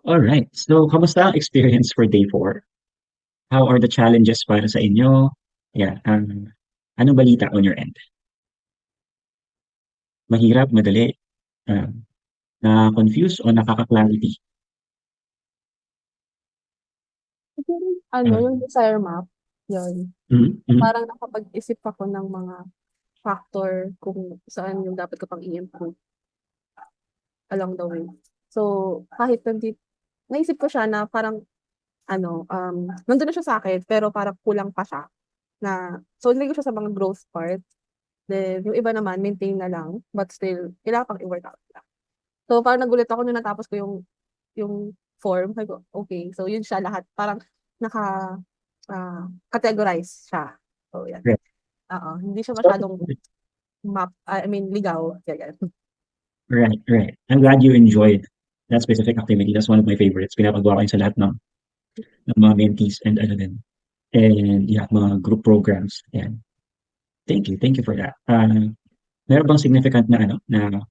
Alright. So, kamusta ang experience for day 4? How are the challenges para sa inyo? Yeah, anong balita on your end? Mahirap, madali, um, na-confuse o nakaka-clarity? Siguro ano, yung Um, desire map, yun. mhm, mhm. Parang nakapag-isip ako ng mga factor kung saan yung dapat ko pang i-improve along the way. So, kahit naisip ko siya na parang ano, nandun na siya sa'kin pero parang kulang pa siya na so nilagay ko siya sa mga growth part. Then yung iba naman maintain na lang but still kailangan pang i-work out lang. So, parang nagulat ako nung natapos ko yung form. Sabi ko, okay. So, yun siya lahat. Parang naka, categorize siya. So, yan. Right. Oo. Hindi siya So, masyadong I mean, ligaw. Ganyan. right, right. I'm glad you enjoyed that specific activity. That's one of my favorites. Pinapagawa ko yun sa lahat ng mga mentees and ano din. And yeah, mga group programs. And thank you for that. Meron bang significant na ano, na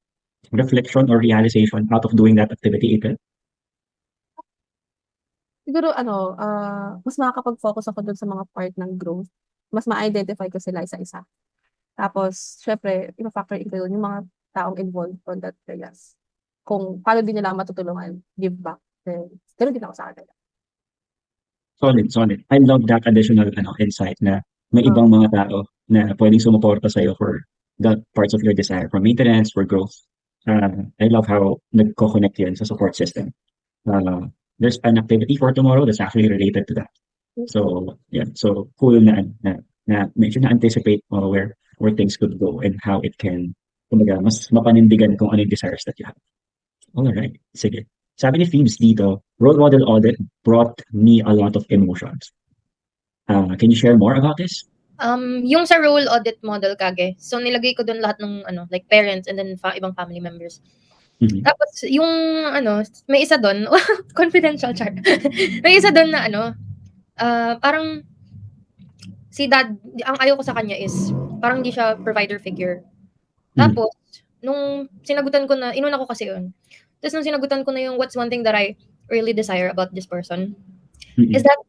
reflection or realization out of doing that activity, April? Siguro ano, mas makakapag-focus ako dun sa mga part ng growth. Mas ma-identify ko sila isa-isa. Tapos, syempre, ipa-factor in ko yun yung mga taong involved on that areas. Kung paano din nila matutulungan, give back. Then, ganun din ako sa kanila. Solid, solid. I love that additional ano, insight na may Oh, ibang mga tao na pwedeng sumuporta sa'yo for the parts of your desire, for maintenance, for growth. I love how nagko-connect yun sa support system. There's an activity for tomorrow that's actually related to that. So, yeah. So, cool na medyo na-anticipate mo where things could go and how it can, kumbaga, mas mapanindigan kung ano yung desires that you have. Alright, sige. Sabi ni Phoebes dito, role model audit brought me a lot of emotions. Can you share more about this? Yung sa role audit model kage, so nilagay ko dun lahat ng ano, like parents and then ibang family members. Mhm. Tapos yung ano, may isa dun, confidential chart. May isa dun na ano, parang si dad, ang ayaw ko sa kanya is parang hindi siya provider figure. Mhm. Tapos, nung sinagutan ko na, inuna ko kasi yun. Tapos nung sinagutan ko na yung what's one thing that I really desire about this person, is Mhm. that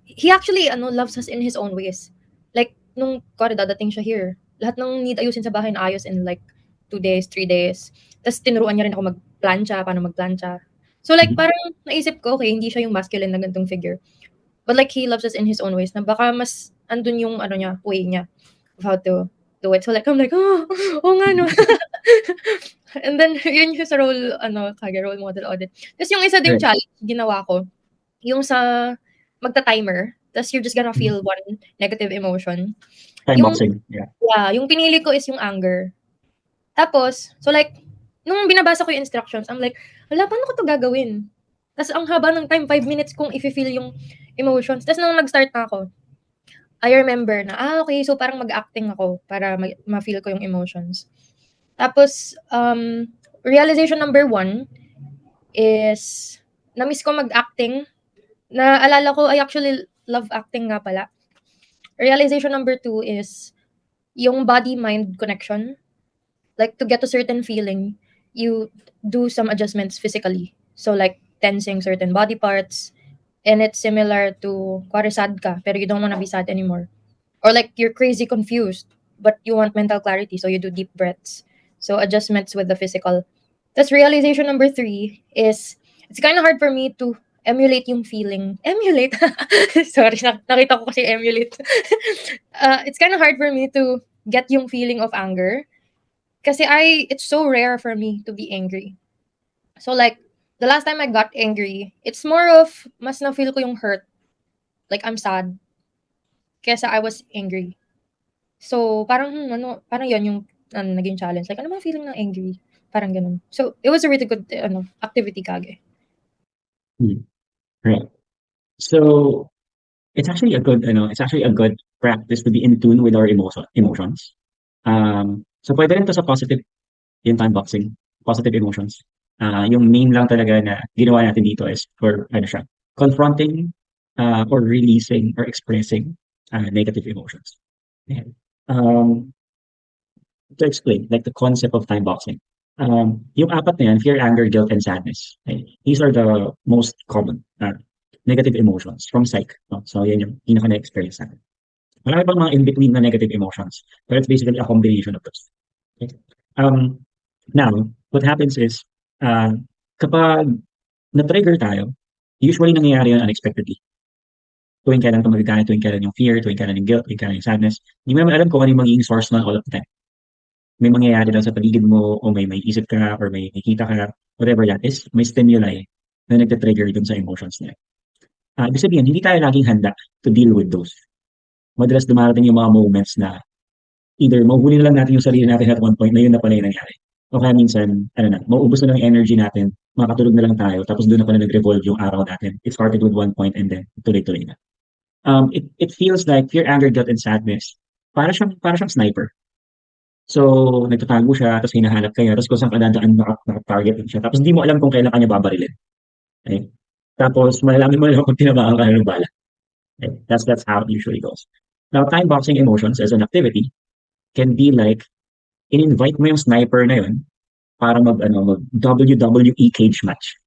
he actually ano loves us in his own ways. Like nung kuwari dadating siya here, lahat ng need ayusin sa bahay naayos in like 2 days, 3 days. Tapos tinuruan niya rin ako magplantsa, paano magplantsa. So like Mhm. parang naisip ko, okay, hindi siya yung masculine na ganitong figure. But like he loves us in his own ways na baka mas andun yung ano niya, way niya of how to do it. So like I'm like, oh, oh nga no. And then yun yung sa role ano, kage role model audit. Tapos yung isa ding Right. challenge ginawa ko, yung sa magta-timer, ta's you're just gonna Mhm. feel one negative emotion. Time Yung boxing. Yeah. yeah, yung pinili ko is yung anger. Tapos, so like, nung binabasa ko yung instructions, I'm like, "Hala, paano ko 'to gagawin?" Ta's ang haba ng time, 5 minutes kong ife-feel yung emotions. Ta's nung nag-start na ako, I remember na, okay, so parang mag-acting ako para ma-feel ko yung emotions. Tapos, realization number 1 is na-miss ko mag-acting. Naalala ko, I actually love acting nga pala. Realization number 2 is yung body-mind connection. Like to get a certain feeling, you do some adjustments physically. So like tensing certain body parts. And it's similar to kuwari sad ka, pero you don't wanna be sad anymore. Or like you're crazy confused, but you want mental clarity, so you do deep breaths. So adjustments with the physical. That's realization number 3 is it's kind of hard for me to emulate yung feeling. Emulate? Sorry, nakita ko kasi emulate. It's kind of hard for me to get yung feeling of anger. Kasi it's so rare for me to be angry. So like, the last time I got angry, it's more of, mas na-feel ko yung hurt. Like, I'm sad. Kesa I was angry. So, parang ano, parang 'yun yung ano, naging challenge. Like, ano bang feeling ng angry? Parang gano'n. So, it was a really good ano, activity kage. Mhm. Right. So, it's actually a good practice to be in tune with our emotions. So pwede rin 'to sa positive yung time boxing, positive emotions. Yung main lang talaga na ginawa natin dito is for ano siya, confronting, or releasing or expressing, negative emotions. Ayan. Um, to explain, like the concept of time boxing. Yung apat na yan, fear, anger, guilt, and sadness. Okay? These are the most common negative emotions from psych. No? So, yan yung pinaka na-experience natin. Marami pang mga in-between na negative emotions, but it's basically a combination of those. Okay? Now, what happens is, kapag na-trigger tayo, usually nangyayari yun unexpectedly. Tuwing kailan ito magagalit, tuwing kailan yung fear, tuwing kailan yung guilt, tuwing kailan yung sadness. Hindi mo naman alam kung ano yung magiging source nun all of the time. May mangyayari lang sa paligid mo, o may isip ka, or may nakita ka, whatever that is, may stimuli na nagte-trigger dun sa emotions niya. Ibig sabihin, hindi tayo laging handa to deal with those. Madalas dumarating yung mga moments na either mahuhuli na lang natin yung sarili natin at one point na yun na pala yung nangyari. O kaya minsan, mauubos na lang yung energy natin, makatulog na lang tayo, tapos doon na pala nag-revolve yung araw natin. It started with one point and then tuloy-tuloy na. It feels like fear, anger, guilt, and sadness. Para siyang sniper. So, nagtatago siya, tapos hinahanap ka niya, tapos kung saan ka dadaan, naka-target siya. Tapos hindi mo alam kung kailan ka niya babarilin. Okay? Tapos, malalaman mo lang kung tinamaan ka ng bala. Okay? That's how it usually goes. Now, time boxing emotions as an activity can be like, in-invite mo yung sniper na yun para mag WWE cage match.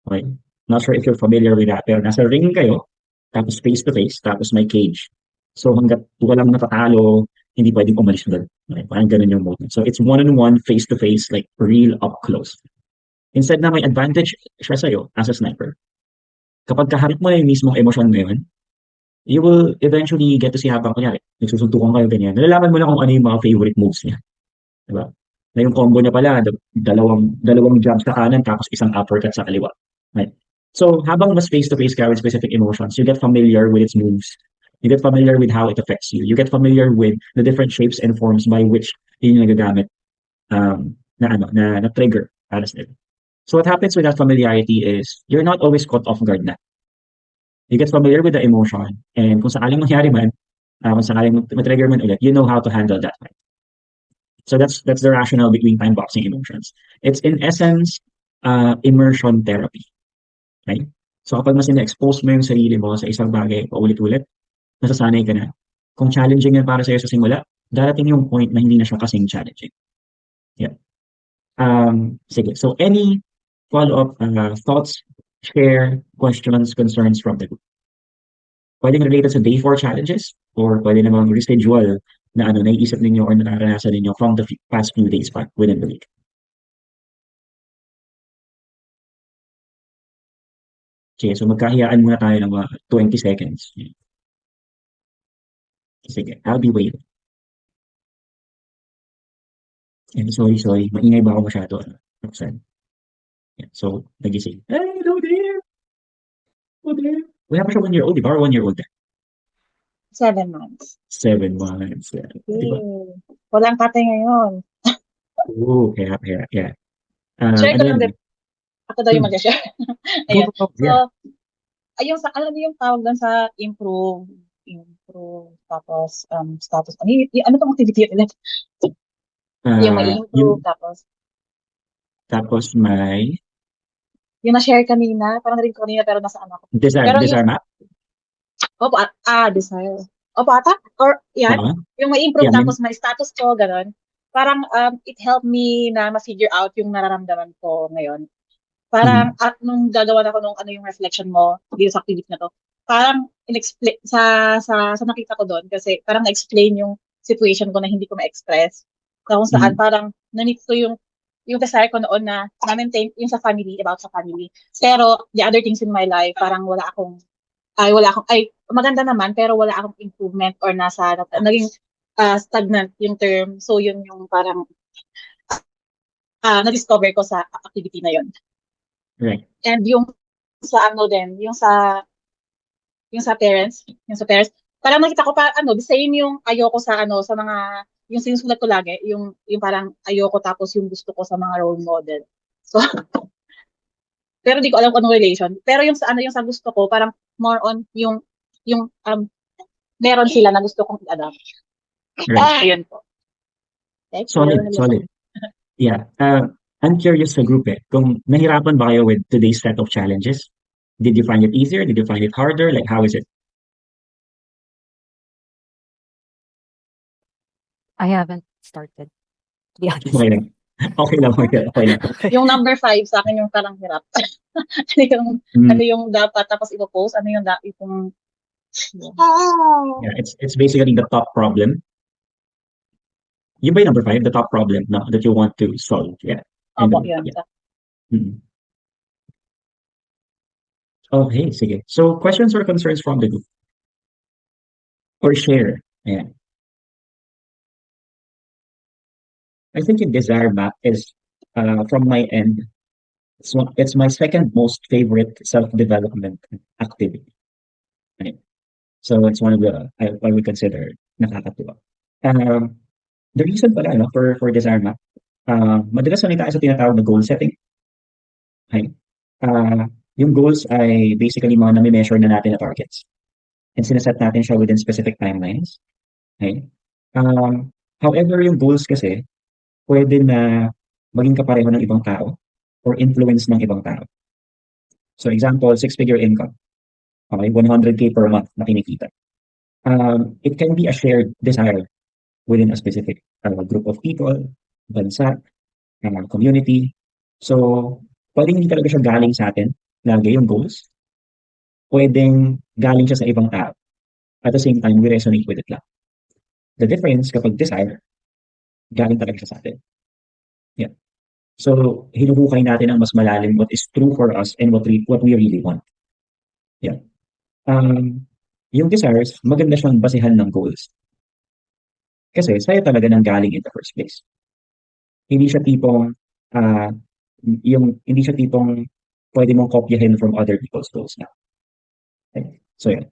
Okay? Not sure if you're familiar with that, pero nasa ring kayo, tapos face to face, tapos may cage. So, hanggat walang natatalo, hindi pwedeng umalis doon. Okay? Parang ganun yung mode. So, it's one-on-one, face-to-face, like real up close. Instead na may advantage siya sa'yo as a sniper, kapag kaharap mo na yung mismong emosyon na yun, you will eventually get to see habang kunyari, nagsusuntukan kayo ganyan, nalalaman mo na kung ano yung mga favorite moves niya. Diba? Na yung combo niya pala, dalawang jabs sa kanan, tapos isang uppercut sa kaliwa. Right? So, habang mas face-to-face ka with specific emotions, you get familiar with its moves. You get familiar with how it affects you. You get familiar with the different shapes and forms by which yun yung nagagamit na trigger para sa ito. So what happens with that familiarity is you're not always caught off guard na. You get familiar with the emotion, and kung sakaling mangyari man, kung sakaling matrigger man ulit, you know how to handle that. So that's the rationale between time boxing emotions. It's in essence immersion therapy. Okay? So kapag mas ina-expose mo yung sarili mo sa isang bagay paulit-ulit, nasasanay ka na. Kung challenging yan para sa'yo sa simula, darating yung point na hindi na siya kasing challenging. Yeah. Sige. So any follow-up thoughts, share, questions, concerns from the group? Pwedeng related sa day 4 challenges or pwede namang residual na naiisip ninyo or nararanasan ninyo from the past few days pa within the week. Okay, so magkahiyaan muna tayo ng mga 20 seconds. Sige, I'll be waiting. And sorry. Maingay ba ako masyado? Roxanne? Yeah, so, nagising. Hey, hello there! Hello there! Wala pa siya 1 year old, di ba? Or 1 year old? 7 months. 7 months. Yeah. Diba? Walang tatay ngayon. Oo, kaya. Share Ano ko lang yan? din. Ako daw yung mag-share. Ayun. Go. So, Yeah. alam niyo yung tawag doon sa improve, tapos status. Ano tong activity ulit? Yung may improve, Tapos may yung na-share kanina, parang narinig ko kanina pero nasaan ako. desire map? Opo, desire. Opo, ata? Or, yan, yung may improve tapos may status ko, gano'n. Parang it helped me na ma-figure out yung nararamdaman ko ngayon. Parang nung gagawa ako nung ano yung reflection mo dito sa activity na to, parang in-explain sa nakita ko doon kasi parang na-explain yung situation ko na hindi ko ma-express. Kung saan parang na-meet ko yung desire ko noon na ma-maintain yung sa family, about sa family. Pero the other things in my life, parang maganda naman pero wala akong improvement or naging stagnant yung term. So yun yung parang na-discover ko sa activity na yun. Right. And yung sa parents, parang nakita ko the same yung ayoko sa mga yung sinusulat ko lagi, yung parang ayoko tapos yung gusto ko sa mga role model. So pero di ko alam kung anong relation. Pero yung sa gusto ko parang more on yung meron sila na gusto kong i-adapt. Right. Ayun po. Solid. Yeah. I'm curious sa group kung nahirapan ba kayo with today's set of challenges? Did you find it easier? Did you find it harder? Like, how is it? I haven't started, to be honest. Okay lang. Okay lang, okay lang. Yung number 5 sa akin yung parang hirap. Ano Mm, yung dapat tapos ipo-post, ano yung yung yeah, it's basically the top problem. Yun ba yung number 5, the top problem na that you want to solve? Yeah. And Opo, yun. yeah. Mm. Okay, sige. So, questions or concerns from the group? Or share? Yeah. I think yung desire map is, from my end, it's my second most favorite self-development activity. Right? So, it's one of the, I would consider nakakatuwa. The reason pala, no, for desire map, madalas na tayo sa tinatawag na goal setting. Okay? Yung goals ay basically mga nami-measure na natin na targets. And sinaset natin siya within specific timelines. Okay? However, yung goals kasi, pwede na maging kapareho ng ibang tao or influence ng ibang tao. So example, 6-figure income. Okay, 100K per month na kinikita. It can be a shared desire within a specific group of people, bansa, community. So, pwedeng hindi talaga siya galing sa atin, lagi yung goals. Pwedeng galing siya sa ibang tao. At the same time, we resonate with it lang. The difference kapag desire, galing talaga siya sa atin. Yeah. So, hinuhukay natin ang mas malalim what is true for us and what we really want. Yeah. Yung desires, maganda siyang basihan ng goals. Kasi sa'yo talaga nang galing in the first place. Hindi siya tipong, hindi siya tipong pwede mong kopyahin from other people's goals na. Okay. So, yeah.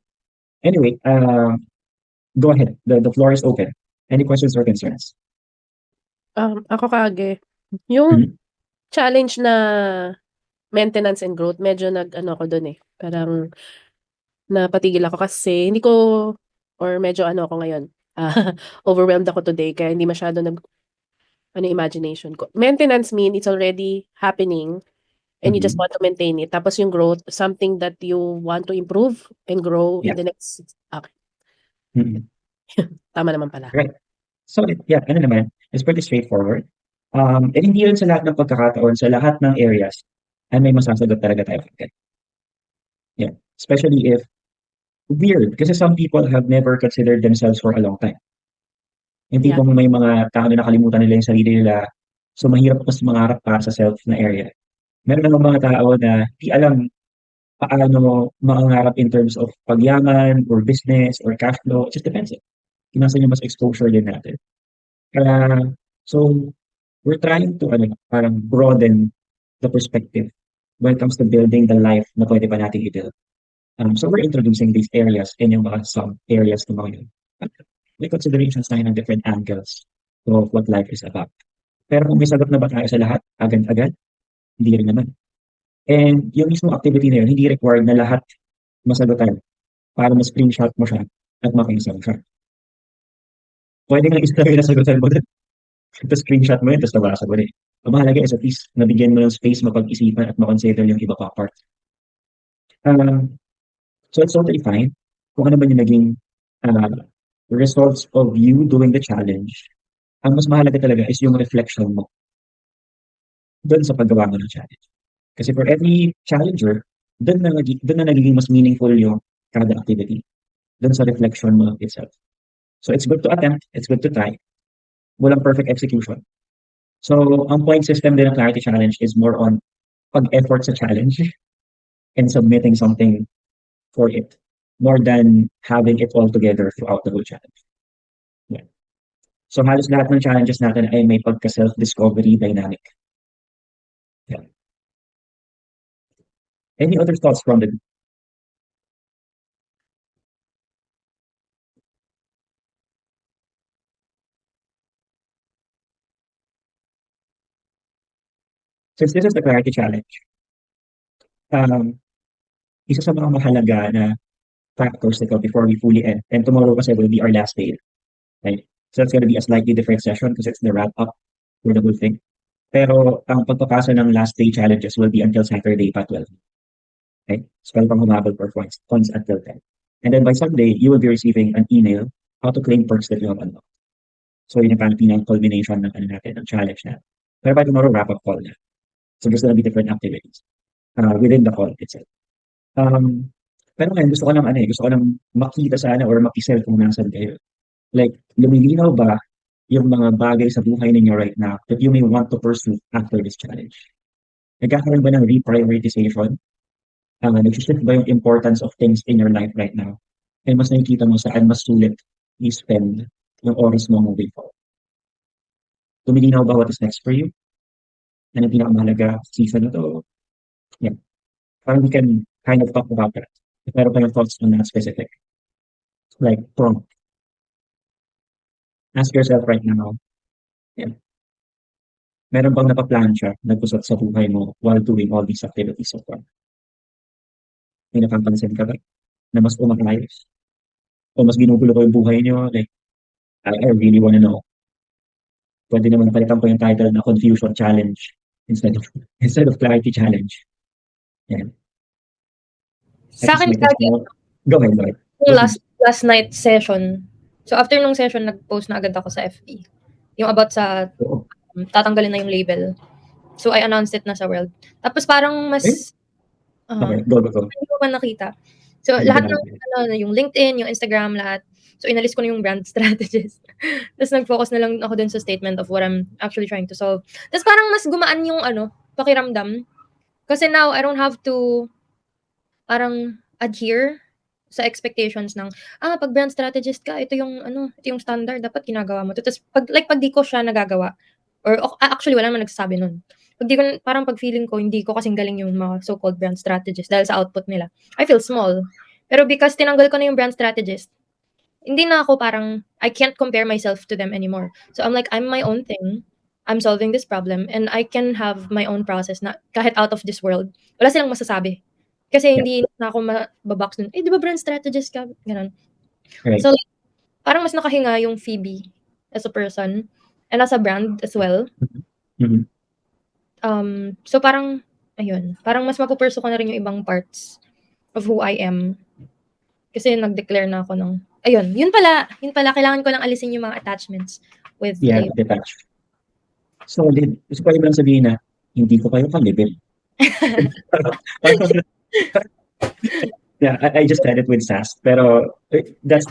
Anyway, go ahead. The floor is open. Any questions or concerns? Ako kaage, yung Mhm. challenge na maintenance and growth, medyo nag-ano ako dun eh. Parang napatigil ako kasi hindi ko, or medyo ano ako ngayon, overwhelmed ako today kaya hindi masyado imagination ko. Maintenance mean it's already happening and you just Mhm. want to maintain it. Tapos yung growth, something that you want to improve and grow in Yeah. the next, okay, Mhm. tama naman pala. Right. So, yeah, ano naman, it's pretty straightforward. And hindi yun sa lahat ng pagkakataon, sa lahat ng areas, ay may masasagot talaga tayo agad. Yeah. Especially if, weird, kasi some people have never considered themselves for a long time. Yung Yeah. tipong may mga tao na nakalimutan nila yung sarili nila, so mahirap mas mangarap para sa self na area. Meron namang mga tao na di alam paano mangarap in terms of pagyaman or business or cash flow. It just depends. Kung nasa mas exposure din natin. So, we're trying to parang broaden the perspective when it comes to building the life na pwede pa natin i-build. So we're introducing these areas in yung mga sub-areas ng mga yun. May considerations tayo ng different angles of what life is about. Pero kung may sagot na ba tayo sa lahat, agad-agad, hindi rin naman. And yung mismo activity na yun, hindi required na lahat masagutan para ma-screenshot mo siya at makinisang siya. Pwede nga isa lang yung nasagutan mo din. Tapos screenshot mo yun, tapos nabasa mo rin. Ang mahalaga is at least nabigyan mo ng space mapag-isipan at makonsider yung iba pa part. So it's totally fine kung ano man yung naging results of you doing the challenge. Ang mas mahalaga talaga is yung reflection mo doon sa paggawa mo ng challenge. Kasi for every challenger, doon na nagiging mas meaningful yung kada activity. Doon sa reflection mo itself. So it's good to attempt, it's good to try. Walang perfect execution. So ang point system din ng Clarity Challenge is more on pag-effort sa challenge and submitting something for it more than having it all together throughout the whole challenge. Yeah. So halos lahat ng challenges natin ay may pagka-self-discovery dynamic. Yeah. Any other thoughts from the group? Since this is the Clarity Challenge, isa sa mga mahalaga na factors nito before we fully end, and tomorrow kasi will be our last day, right? So it's going to be a slightly different session because it's the wrap-up for the whole thing. Pero ang pagpapasa ng last day challenges will be until Saturday pa 12. Okay? So pwede pang humabol for points until 10. And then by Sunday, you will be receiving an email how to claim perks that you have unlocked. So yun yung parang pinang culmination ng natin, ng challenge na. Pero by tomorrow, wrap-up call na. So there's gonna be different activities within the call itself. Pero ngayon gusto ko ng gusto ko ng makita sana or mapisel kung nasan kayo. Like, lumilinaw ba yung mga bagay sa buhay ninyo right now that you may want to pursue after this challenge? Nagkakaroon ba ng reprioritization? Nag-shift ba yung importance of things in your life right now? And mas nakikita mo saan mas sulit i-spend yung oras mo moving forward. Lumilinaw ba what is next for you? Ano yung pinakamahalaga season na to? Yeah. Parang we can kind of talk about that. If meron pa yung thoughts on that specific. Like, prompt. Ask yourself right now, meron bang napaplansya, nagpusot sa buhay mo while doing all these activities so far? May napapansin ka ba na mas umakayos? O mas ginugulo ko yung buhay nyo? Like, I really wanna know. Pwede naman napalitan ko yung title na Confusion Challenge instead of Clarity Challenge. Yan. Sa akin, Go ahead. yung last night session. So, after nung session, nag-post na agad ako sa FB. Yung about sa tatanggalin na yung label. So, I announced it na sa world. Tapos parang mas... Okay, go. Hindi ko pa nakita. So, lahat ng yung LinkedIn, yung Instagram, lahat. So, inalis ko na yung brand strategist. Tapos nag-focus na lang ako dun sa statement of what I'm actually trying to solve. Tapos parang mas gumaan yung pakiramdam. Kasi now, I don't have to parang adhere sa expectations ng pag brand strategist ka, ito yung standard dapat ginagawa mo. Tapos pag di ko siya nagagawa or actually wala naman nagsasabi nun. Pag feeling ko hindi ko kasing galing yung mga so-called brand strategist dahil sa output nila. I feel small. Pero because tinanggal ko na yung brand strategist, hindi na ako parang I can't compare myself to them anymore. So I'm like, I'm my own thing. I'm solving this problem and I can have my own process na kahit out of this world. Wala silang masasabi. Kasi hindi na ako mababox dun. Di ba brand strategist ka? Ganun. Right. So, parang mas nakahinga yung Phoebe as a person and as a brand as well. Mm-hmm. So, parang, ayun. Parang mas mapupurso ko na rin yung ibang parts of who I am. Kasi nag-declare na ako ng, ayun. Yun pala. Kailangan ko lang alisin yung mga attachments with label. Detach. So, gusto ko lang sabihin na, hindi ko kayo ka-label. Yeah, I just said it with sass, pero that's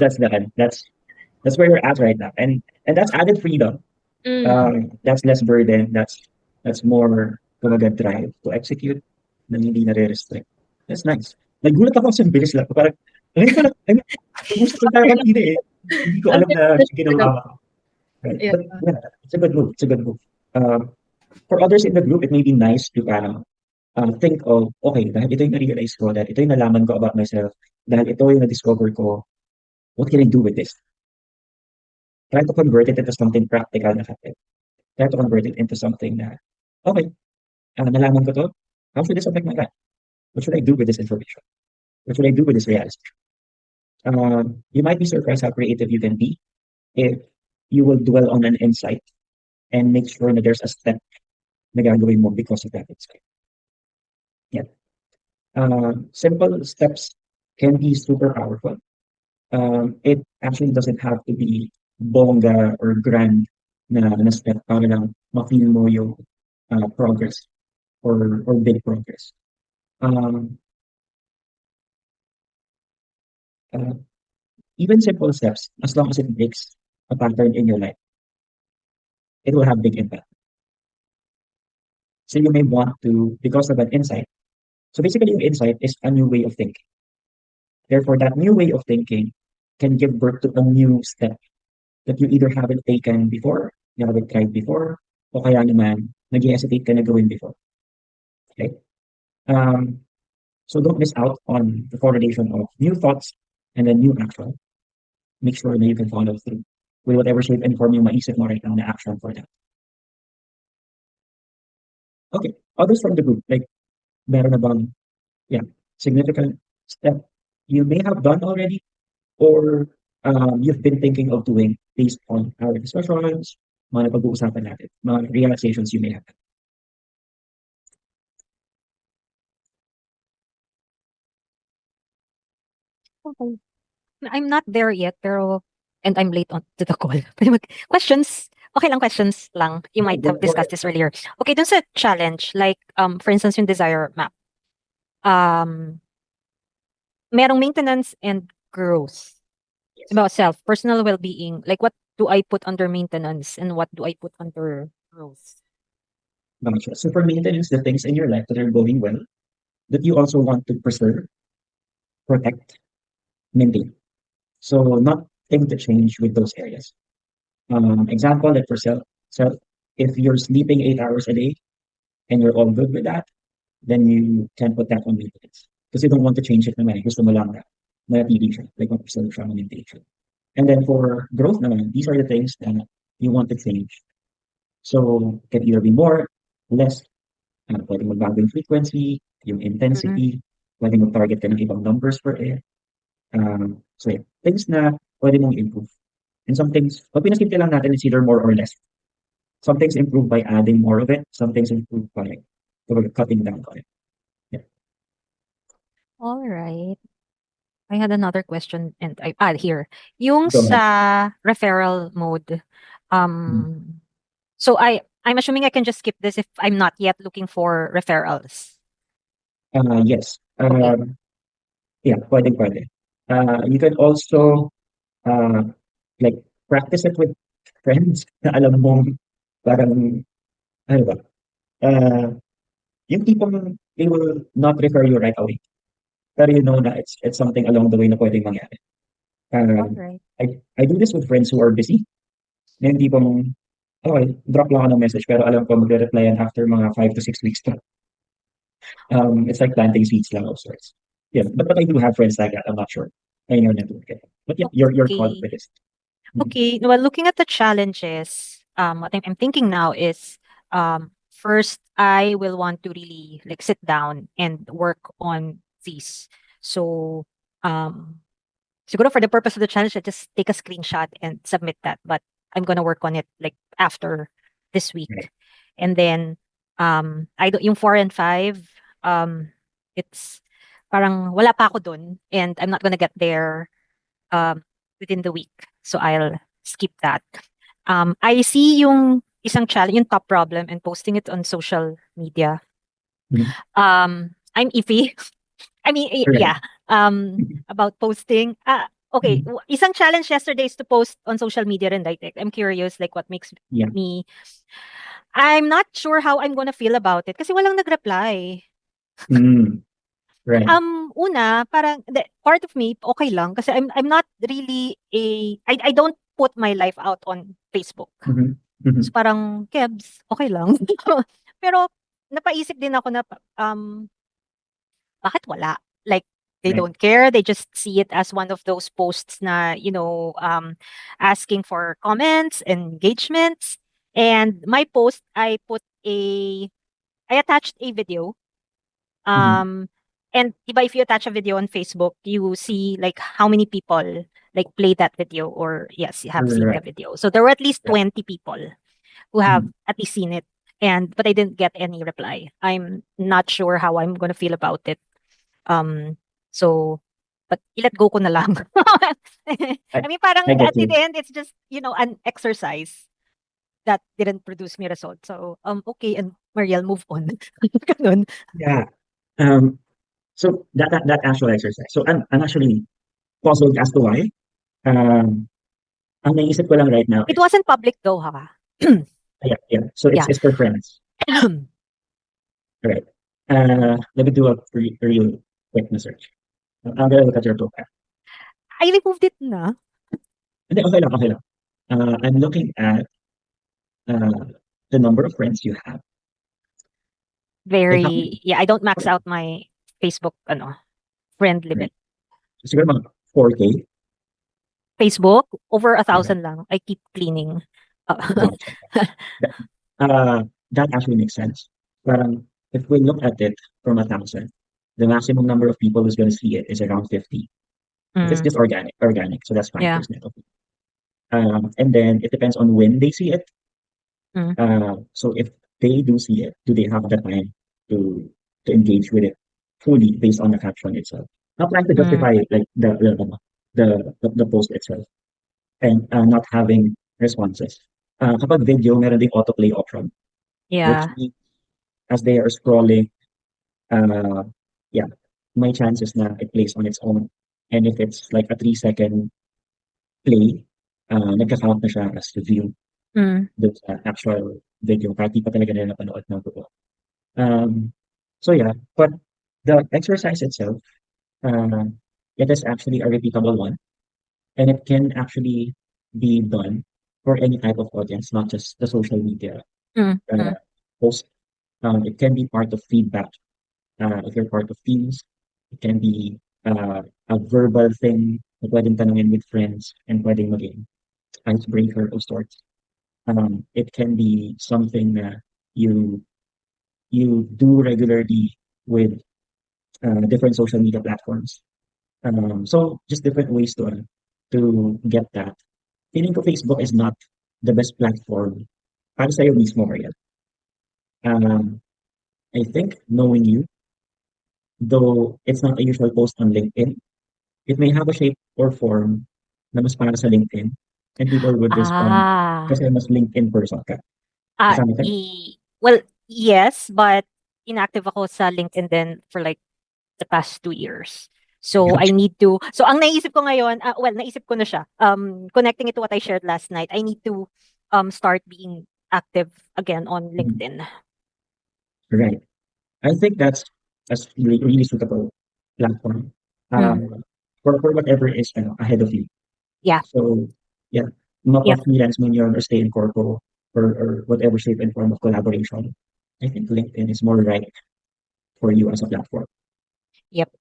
where you're at right now, and that's added freedom. That's less burden. That's more drive to execute na hindi nare-restrict. That's nice. Nagulat ako sa bilis lang. Parang gusto ko tayo kanina eh. Hindi ko alam na ginawa ko. Right. But yeah, it's a good move. For others in the group, it may be nice to think of, okay, dahil ito yung na-realize ko, dahil ito yung nalaman ko about myself, dahil ito yung na-discover ko, what can I do with this? Try to convert it into something practical na happen. Try to convert it into something na, okay, nalaman ko to, how should this affect my life? What should I do with this information? What should I do with this realization? You might be surprised how creative you can be if you will dwell on an insight and make sure that there's a step na gagawin mo because of that insight. Yeah. Simple steps can be super powerful. It actually doesn't have to be bongga or grand na step para lang ma-feel mo yung progress or big progress. Even simple steps, as long as it breaks a pattern in your life, it will have big impact. So you may want to, because of an insight. So basically, your insight is a new way of thinking. Therefore, that new way of thinking can give birth to a new step that you either haven't taken before, you haven't tried before, o kaya naman, nag-hesitate ka na gawin before. Okay? So don't miss out on the correlation of new thoughts and then new action. Make sure that you can follow through with whatever shape and form yung maisip mo right now na action for that. Okay, others from the group, like, meron na bang, significant step you may have done already or you've been thinking of doing based on our discussions, mga napag-uusapan natin, mga realizations you may have. Okay. I'm not there yet, pero and I'm late on to the call. Questions Okay lang, questions lang. You might Go have discussed this earlier. Okay, dun sa challenge, like, for instance, yung desire map, um, merong maintenance and growth. Yes. About self, personal well-being. Like, what do I put under maintenance and what do I put under growth? Gotcha. So for maintenance, the things in your life that are going well, that you also want to preserve, protect, maintain. So not think to change with those areas. Example, like for self, if you're sleeping 8 hours a day and you're all good with that, then you can put that on maintenance. Because you don't want to change it naman. Gusto mo lang na manatili siya. Like mag-preserve siya, maintain siya. And then for growth naman, these are the things that you want to change. So can either be more, less, pwedeng magbago yung frequency, yung intensity, pwedeng mag-target ka ng ibang numbers per air. So yeah, things na pwede mong improve. And some things, pag pinasimple lang natin, it's either more or less. Some things improve by adding more of it, some things improve by cutting down on it. All right. I had another question and here. Yung Go ahead. sa referral mode, so I'm assuming I can just skip this if I'm not yet looking for referrals. Yes. Okay. Yeah, pwede. You can also like practice it with friends na alam mong parang ano ba? Yung tipong they will not refer you right away. Pero you know na it's something along the way na pwedeng mangyari. All right. I do this with friends who are busy. Na yung tipong, okay, drop lang ako ng message pero alam ko magre-replyan after mga 5 to 6 weeks to. It's like planting seeds lang of sorts. Yeah, but I do have friends like that. I'm not sure. I know network. But yeah, your call Okay. with this. Okay. Well, looking at the challenges, what I'm thinking now is, first, I will want to really like sit down and work on these. So, siguro for the purpose of the challenge, I just take a screenshot and submit that. But I'm gonna work on it like after this week. Right. And then, I don't, yung 4 and 5, it's parang wala pa ako dun and I'm not gonna get there, within the week. So I'll skip that. I see yung isang challenge, yung top problem and posting it on social media. Mhm. I'm iffy. I mean, Correct. yeah. About posting. Okay, isang challenge yesterday is to post on social media rin, right? I'm curious, like, what makes Yeah. me. I'm not sure how I'm gonna feel about it kasi walang nag-reply. Right. Una, parang part of me okay lang kasi I'm not really I don't put my life out on Facebook. So parang kebs, okay lang. Pero napaisip din ako na bakit wala? Like they Right. don't care. They just see it as one of those posts na, asking for comments, engagements. And my post, I attached a video. And diba, if you attach a video on Facebook, you see like how many people like play that video or yes, you have seen the Right. video. So there were at least Yeah. 20 people who have at least seen it. But I didn't get any reply. I'm not sure how I'm gonna feel about it. So but i-let go ko na lang. I mean, parang I get at the you. end, it's just, an exercise that didn't produce me results. So, okay, and Mariel, move on. Ganun. Yeah. So that actual exercise. So I'm actually puzzled as to why. Ang naisip ko lang right now It is, wasn't public though, ha? yeah. So Yeah. it's for friends. Right. Let me do a real quick search. I'm gonna look at your profile. I removed it na. Hindi, okay lang. I'm looking at the number of friends you have. I don't max out my Facebook, friend limit. Siguro mga 4K. Facebook, over 1,000 lang. I keep cleaning. Gotcha. That actually makes sense. Parang if we look at it from 1,000, the maximum number of people who's going to see it is around 50. If it's just organic, so that's fine. Yeah. There's net. And then it depends on when they see it. So if they do see it, do they have the time to engage with it fully based on the caption itself? Not trying to justify like the post itself, and not having responses. Kapag video, meron ding autoplay option, which Yeah. means as they are scrolling, uh, yeah, may chances na it plays on its own. And if it's like a 3-second play, nagka-count na siya as view Mm. dun sa actual video kahit di pa talaga nila napanood ng buo. So yeah, but the exercise itself, uh, it is actually a repeatable one, and it can actually be done for any type of audience, not just the social media Mm. uh, post. It can be part of feedback. If you're part of teams, it can be a verbal thing na pwedeng tanungin with friends and pwedeng maging icebreaker of sorts. It can be something that you you do regularly with different social media platforms. So just different ways to get that. Feeling ko Facebook is not the best platform para sa'yo mismo, Mariel. I think knowing you, though it's not a usual post on LinkedIn, it may have a shape or form na mas para sa LinkedIn, and people would respond Ah. kasi mas LinkedIn person ka. Ah, Kasama ka? well, yes, but inactive ako sa LinkedIn din for like the past 2 years. So I need to, so ang naisip ko ngayon, well, naisip ko na siya. Connecting it to what I shared last night, I need to start being active again on LinkedIn. Right. I think that's really, really suitable platform for whatever is ahead of you. Yeah. So yeah, Yep. mapa-freelance man yun or stay in corpo or whatever shape and form of collaboration. I think LinkedIn is more right for you as a platform. Yep.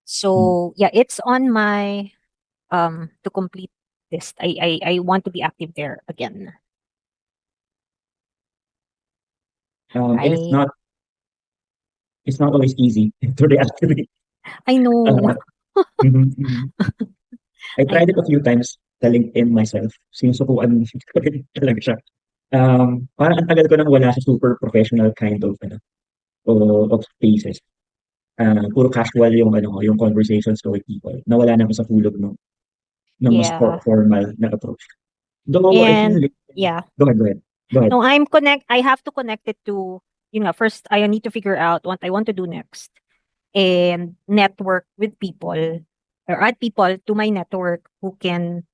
So yeah, it's on my to complete list. I want to be active there again. And I it's not always easy to reactivate. I know. Mhm, mhm. I tried it a few times sa LinkedIn myself. Sinusukuan ko rin talaga siya. Parang ang tagal ko nang wala sa super professional kind of of spaces. Puro casual yung yung conversations ko with people. Nawala na ako sa hulog ng mas Yeah. formal na approach. Though I feel And LinkedIn. yeah. Go ahead. No, I have to connect it to, first I need to figure out what I want to do next and network with people or add people to my network who can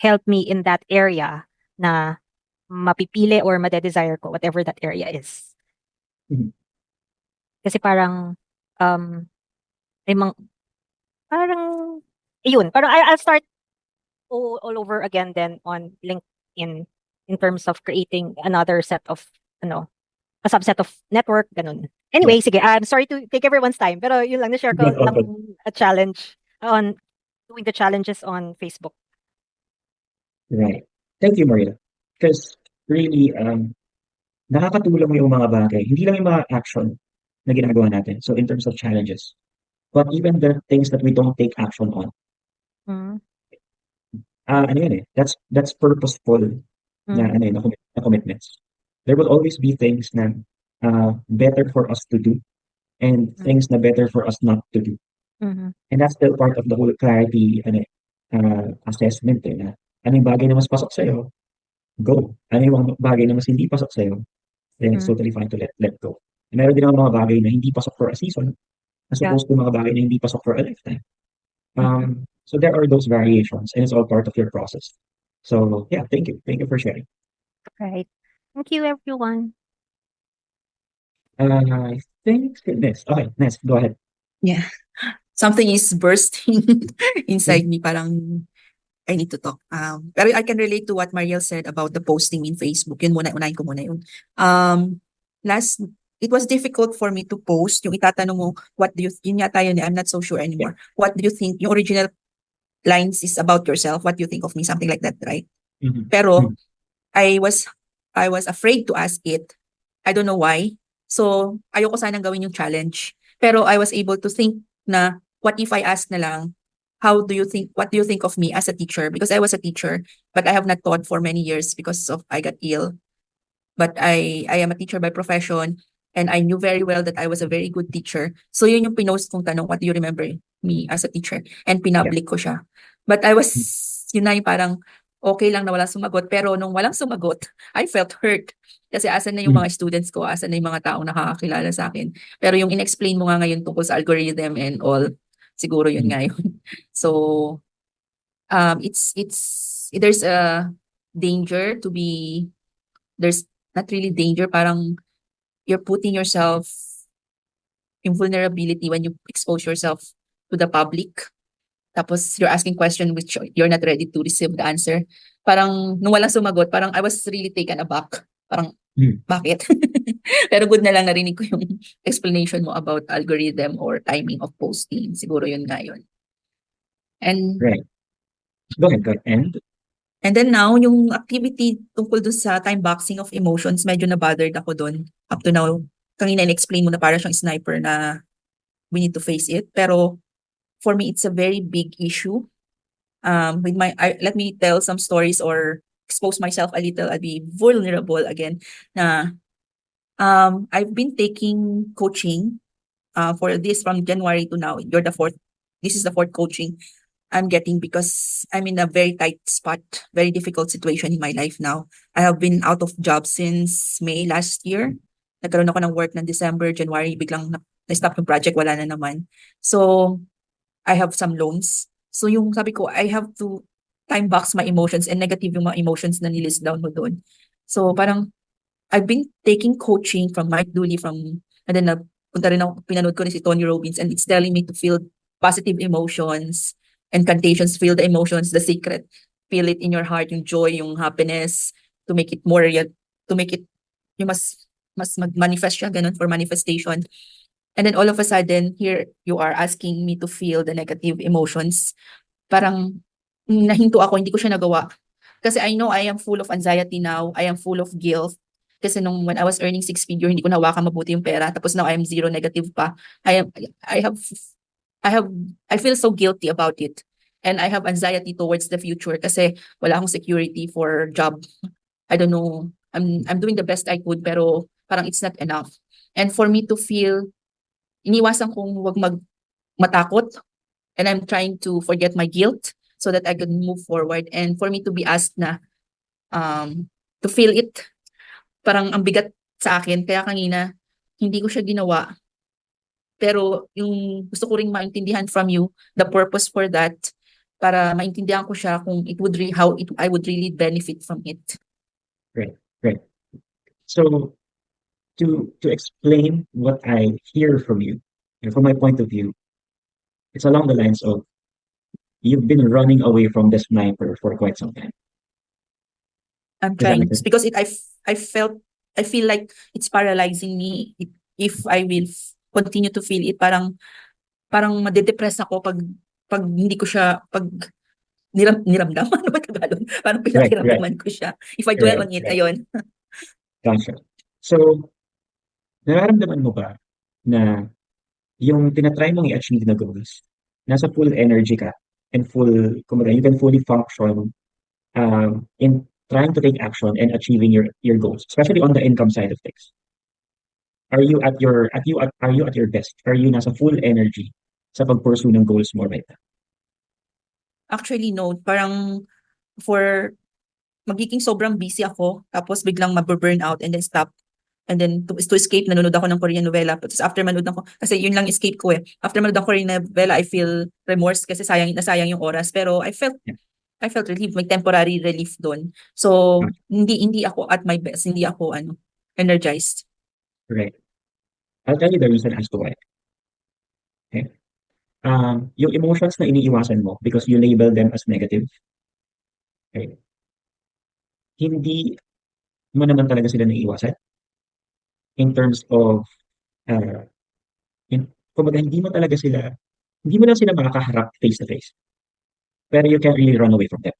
help me in that area na mapipili or madedesire ko, whatever that area is. Mhm. Kasi parang, may parang, parang I'll start all over again then on LinkedIn in terms of creating another set of, a subset of network, ganun. Anyway, sige, I'm sorry to take everyone's time, pero yun lang, na-share ko Good, all lang good. a challenge on doing the challenges on Facebook. Right. Thank you, Maria. Because really, nakakatulong yung mga bagay. Hindi lang yung mga action na ginagawa natin. So in terms of challenges, but even the things that we don't take action on. Mm. Ano yun eh, that's purposeful na, na commitments. There will always be things na better for us to do and things na better for us not to do. Mhm. And that's still part of the whole clarity assessment eh, na ano yung bagay na mas pasok sa'yo, go. Ano yung bagay na mas hindi pasok sa'yo, then it's totally fine to let go. And meron din naman mga bagay na hindi pasok for a season, as Yeah. opposed to mga bagay na hindi pasok for a lifetime. So there are those variations and it's all part of your process. So yeah, thank you. Thank you for sharing. Right. Thank you, everyone. I think Ness. Okay, Ness, go ahead. Yeah. Something is bursting inside me. Parang I need to talk. Pero I can relate to what Mariel said about the posting in Facebook. Yun muna, unahin ko muna yun. It was difficult for me to post. Yung itatanong mo, what do you, yun yata yun, I'm not so sure anymore. What do you think? Yung original lines is about yourself. What do you think of me? Something like that, right? Mhm. Pero I was afraid to ask it. I don't know why. So, ayoko sanang gawin yung challenge. Pero I was able to think na, what if I ask na lang, what do you think of me as a teacher? Because I was a teacher, but I have not taught for many years because of I got ill. But I am a teacher by profession, and I knew very well that I was a very good teacher. So yun yung pinost kong tanong, what do you remember me as a teacher? And pinablik ko siya. But I was, yun na yung parang, okay lang na walang sumagot. Pero nung walang sumagot, I felt hurt. Kasi asan na yung mga students ko, asan na yung mga taong nakakakilala sa akin. Pero yung in-explain mo nga ngayon tungkol sa algorithm and all, siguro yun nga yun. So, there's a danger to be, there's not really danger, parang you're putting yourself in vulnerability when you expose yourself to the public. Tapos you're asking question which you're not ready to receive the answer. Parang nung walang sumagot, parang I was really taken aback. Parang, bakit? Pero good na lang narinig ko yung explanation mo about algorithm or timing of posting. Siguro yun nga yun. And Right. Go ahead. And then now, yung activity tungkol dun sa time boxing of emotions, medyo na-bothered ako dun. Up to now, kanina in-explain mo na para siyang sniper na we need to face it. Pero for me, it's a very big issue. Let me tell some stories or expose myself a little. I'll be vulnerable again. I've been taking coaching for this from January to now. This is the fourth coaching I'm getting because I'm in a very tight spot, very difficult situation in my life now. I have been out of job since May last year. Nagkaroon ako ng work ng December, January, biglang na-stop yung project, wala na naman. So, I have some loans. So, yung sabi ko, I have to time box my emotions and negative yung mga emotions na nilist down mo doon. So, parang, I've been taking coaching from Mike Dooley and then punta rin ako, pinanood ko rin si Tony Robbins and it's telling me to feel positive emotions, incantations, feel the emotions, the secret, feel it in your heart, yung joy, yung happiness, to make it more real, to make it, yung mas mag-manifest siya, ganun, for manifestation. And then all of a sudden, here you are asking me to feel the negative emotions. Parang nahinto ako, hindi ko siya nagawa. Kasi I know I am full of anxiety now, I am full of guilt. Kasi when I was earning 6-figure, hindi ko nawakan mabuti yung pera. Tapos now I am zero negative pa. I feel so guilty about it. And I have anxiety towards the future kasi wala akong security for job. I don't know. I'm doing the best I could pero parang it's not enough. And for me to feel, iniwasan kong huwag matakot. And I'm trying to forget my guilt so that I can move forward. And for me to be asked na to feel it, parang ang bigat sa akin. Kaya kanina, hindi ko siya ginawa. Pero yung gusto ko ring maintindihan from you, the purpose for that, para maintindihan ko siya kung I would really benefit from it. Right. So, to explain what I hear from you, and from my point of view, it's along the lines of you've been running away from the sniper for quite some time. I'm Does that trying make sense? because I feel like it's paralyzing me. If I will continue to feel it, parang madedepress ako pag hindi ko siya, pag niramdam, ano ba Tagalog? Parang pinakiramdaman ko siya. If I dwell on it, ayun. Gotcha. So, nararamdaman mo ba na yung tinatry mong i-achieve na goals, nasa full energy ka and kumbaga, you can fully function in trying to take action and achieving your goals, especially on the income side of things? Are you at your best? Are you nasa full energy sa pag-pursue ng goals mo right now? Actually, no. Parang magiging sobrang busy ako, tapos biglang maburn out and then stop. And then to escape, nanonood ako ng Korean novela. But after manood ako, kasi yun lang escape ko eh. After manood ng Korean novela, I feel remorse kasi nasayang yung oras. Pero I felt relieved, may temporary relief doon. So, hindi ako at my best, hindi ako energized. Right. I'll tell you the reason as to why. Okay. Yung emotions na iniiwasan mo because you label them as negative, okay, hindi mo naman talaga sila naiiwasan in terms of kumbaga hindi mo lang sila makakaharap face to face, pero you can't really run away from them.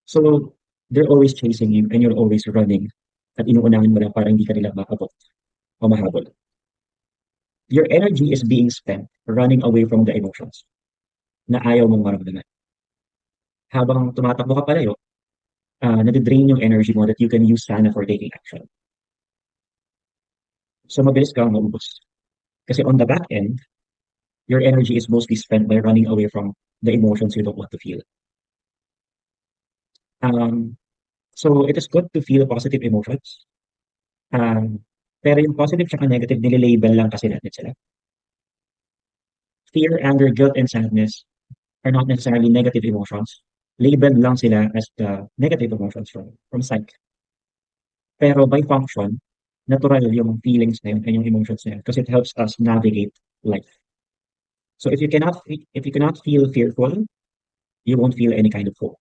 So they're always chasing you and you're always running at inuunahan mo lang para hindi ka nila makabot o mahabol. Your energy is being spent running away from the emotions na ayaw mong maramdaman. Habang tumatakbo ka palayo, nadidrain yung energy mo that you can use sana for taking action. So mabilis kang maubos. Kasi on the back end, your energy is mostly spent by running away from the emotions you don't want to feel. So it is good to feel positive emotions. Pero yung positive tsaka negative, nililabel lang kasi natin sila. Fear, anger, guilt, and sadness are not necessarily negative emotions. Labeled lang sila as the negative emotions from psych. Pero by function, natural yung feelings na yun and yung emotions na yun because it helps us navigate life. So if you cannot feel fearful, you won't feel any kind of hope.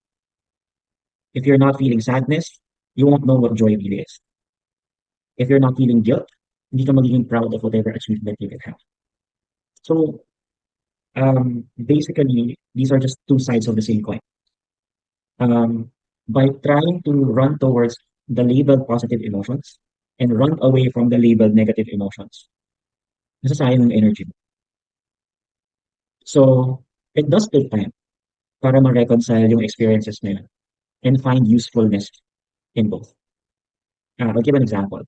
If you're not feeling sadness, you won't know what joy really is. If you're not feeling guilt, hindi ka magiging proud of whatever achievement you can have. So basically, these are just two sides of the same coin. By trying to run towards the labeled positive emotions and run away from the labeled negative emotions, nasasayang yung energy mo. So it does take time para ma-reconcile yung experiences na yun and find usefulness in both. I'll give an example.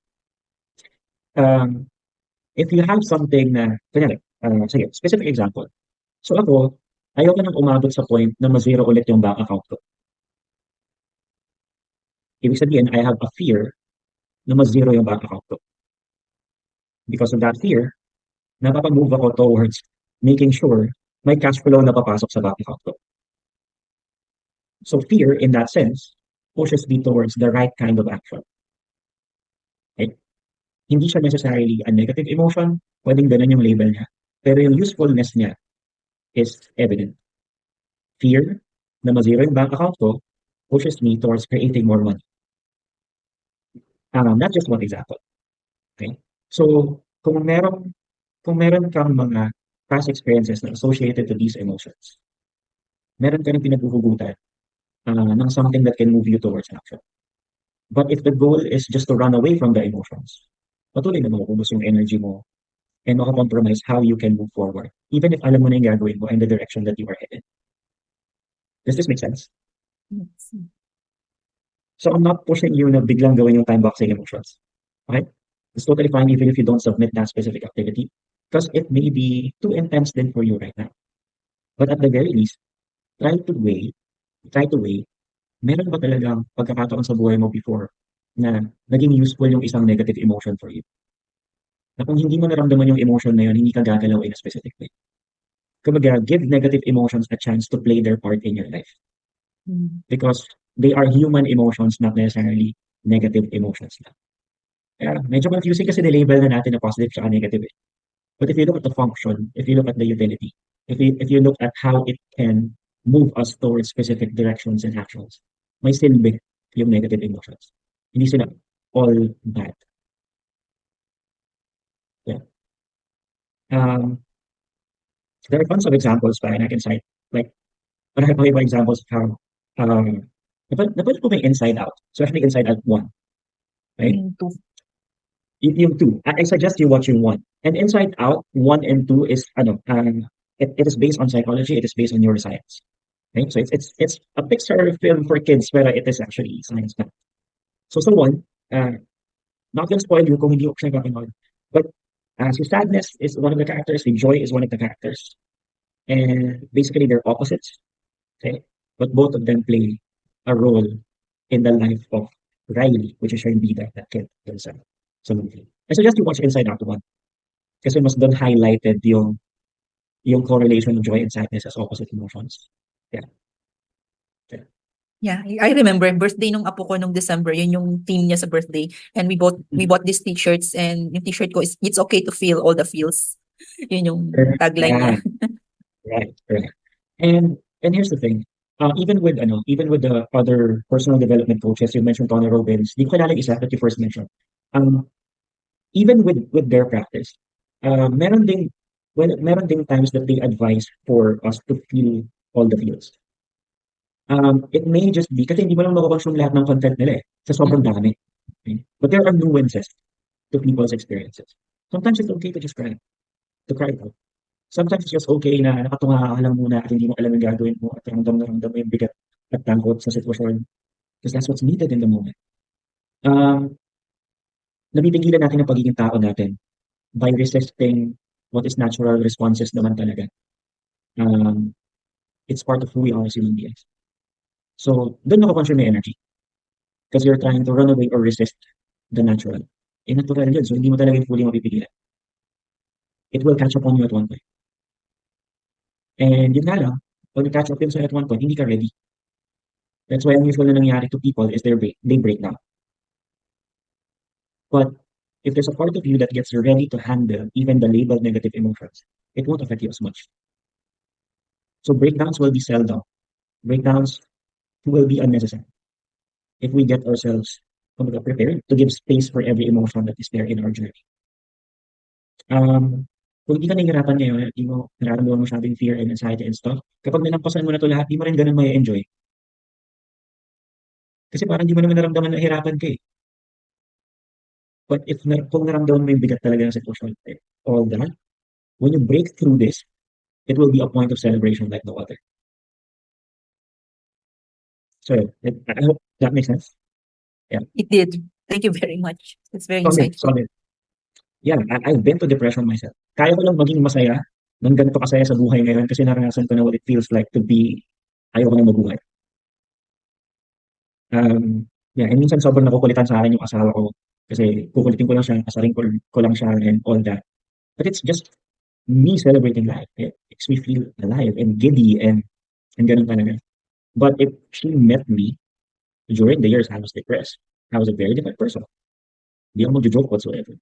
If you have something na, kunyari, sige, specific example. So ako, ayoko nang umabot sa point na ma-zero ulit yung bank account ko. Ibig sabihin, I have a fear na ma-zero yung bank account ko. Because of that fear, napapag-move ako towards making sure may cash flow na papasok sa bank account ko. So fear, in that sense, pushes me towards the right kind of action. Okay? Hindi siya necessarily a negative emotion, pwedeng ganun yung label niya. Pero yung usefulness niya is evident. Fear na ma-zero yung bank account ko pushes me towards creating more money. Not just one example. Okay? So, kung meron kang mga past experiences na associated to these emotions, meron ka rin pinaghuhugutan ng something that can move you towards action. But if the goal is just to run away from the emotions, patuloy na maubos yung energy mo and makakompromise how you can move forward, even if alam mo na yung gagawin mo and the direction that you are headed. Does this make sense? So I'm not pushing you na biglang gawin yung time boxing emotions. Okay? It's totally fine even if you don't submit that specific activity because it may be too intense then for you right now. But at the very least, try to weigh, meron ba talagang pagkakataon sa buhay mo before na naging useful yung isang negative emotion for you? Na kung hindi mo naramdaman yung emotion na yun, hindi ka gagalaw in a specific way. Kumbaga, give negative emotions a chance to play their part in your life. Because they are human emotions, not necessarily negative emotions lang. Kaya medyo confusing kasi nilabel na natin na positive tsaka negative eh. But if you look at the function, if you look at the utility, if you look at how it can move us towards specific directions and actions, may silbi yung negative emotions. Hindi sila all bad. Yeah. There are tons of examples pa and I can cite. Like, marami pa examples of how napanood ko may Inside Out. So actually Inside Out 1. Right? Yung 2. I suggest you watching 1. And Inside Out 1 and 2 is it is based on psychology, it is based on neuroscience. Right? So it's a Pixar film for kids, pero it is actually science now. So 1, not gonna spoil you kung hindi ko siya kapanood. But si Sadness is one of the characters, si Joy is one of the characters. And basically they're opposites. Okay? But both of them play a role in the life of Riley, which is yung bida, that kid sa movie. I suggest you watch Inside Out 1. Kasi mas doon highlighted yung correlation of joy and sadness as opposite emotions. Yeah, I remember birthday nung apo ko nung December, yun yung theme niya sa birthday. And we bought these t-shirts and yung t-shirt ko is it's okay to feel all the feels. Yun yung tagline niya. Right. And here's the thing. Even with the other personal development coaches, you mentioned Tony Robbins, di ko kilala yung isa that you first mentioned. Even with their practice, meron ding times that they advise for us to feel all the feels. It may just be kasi hindi mo lang makakonsume lahat ng content nila sa sobrang dami. Okay? But there are nuances to people's experiences. Sometimes it's okay to just cry. To cry out. Sometimes it's just okay na nakatunga ka lang muna at hindi mo alam yung gagawin mo at ramdam mo yung bigat at tangkot sa sitwasyon. Because that's what's needed in the moment. Napipigilan natin ang pagiging tao natin by resisting what is natural responses naman talaga. It's part of who we are as human beings. So, doon nako-consume yung energy. Because you're trying to run away or resist the natural. Natural yun, so hindi mo talaga fully mapipigilan. It will catch up on you at one point. And yun nga lang, pag catch up yun sa'yo at one point, hindi ka ready. That's why ang usual na nangyari to people is they break down. But if there's a part of you that gets ready to handle even the labeled negative emotions, it won't affect you as much. So breakdowns will be seldom. Breakdowns will be unnecessary if we get ourselves prepared to give space for every emotion that is there in our journey. Kung hindi ka nahihirapan ngayon, hindi mo nararamdaman masyadong fear and anxiety and stuff, kapag nalampasan mo na to lahat, di mo rin ganun may enjoy. Kasi parang di mo naman naramdaman na hirapan ka eh. But kung naramdaman mo yung bigat talaga ng sitwasyon, all that, when you break through this, it will be a point of celebration like no other. So, I hope that makes sense. It did. Thank you very much. It's very Solid, insightful. solid. Yeah, I've been to depression myself. Kaya ko lang maging masaya ng ganito kasaya sa buhay ngayon kasi naranasan ko na what it feels like to be ayaw ko na mabuhay. Yeah, and minsan sobrang nakukulitan sa akin yung asawa ko kasi kukulitin ko lang siya, asarin ko lang siya and all that. But it's just me celebrating life. It makes me feel alive and giddy and ganun talaga. But if she met me during the years I was depressed, I was a very different person. Hindi ako mag-joke whatsoever.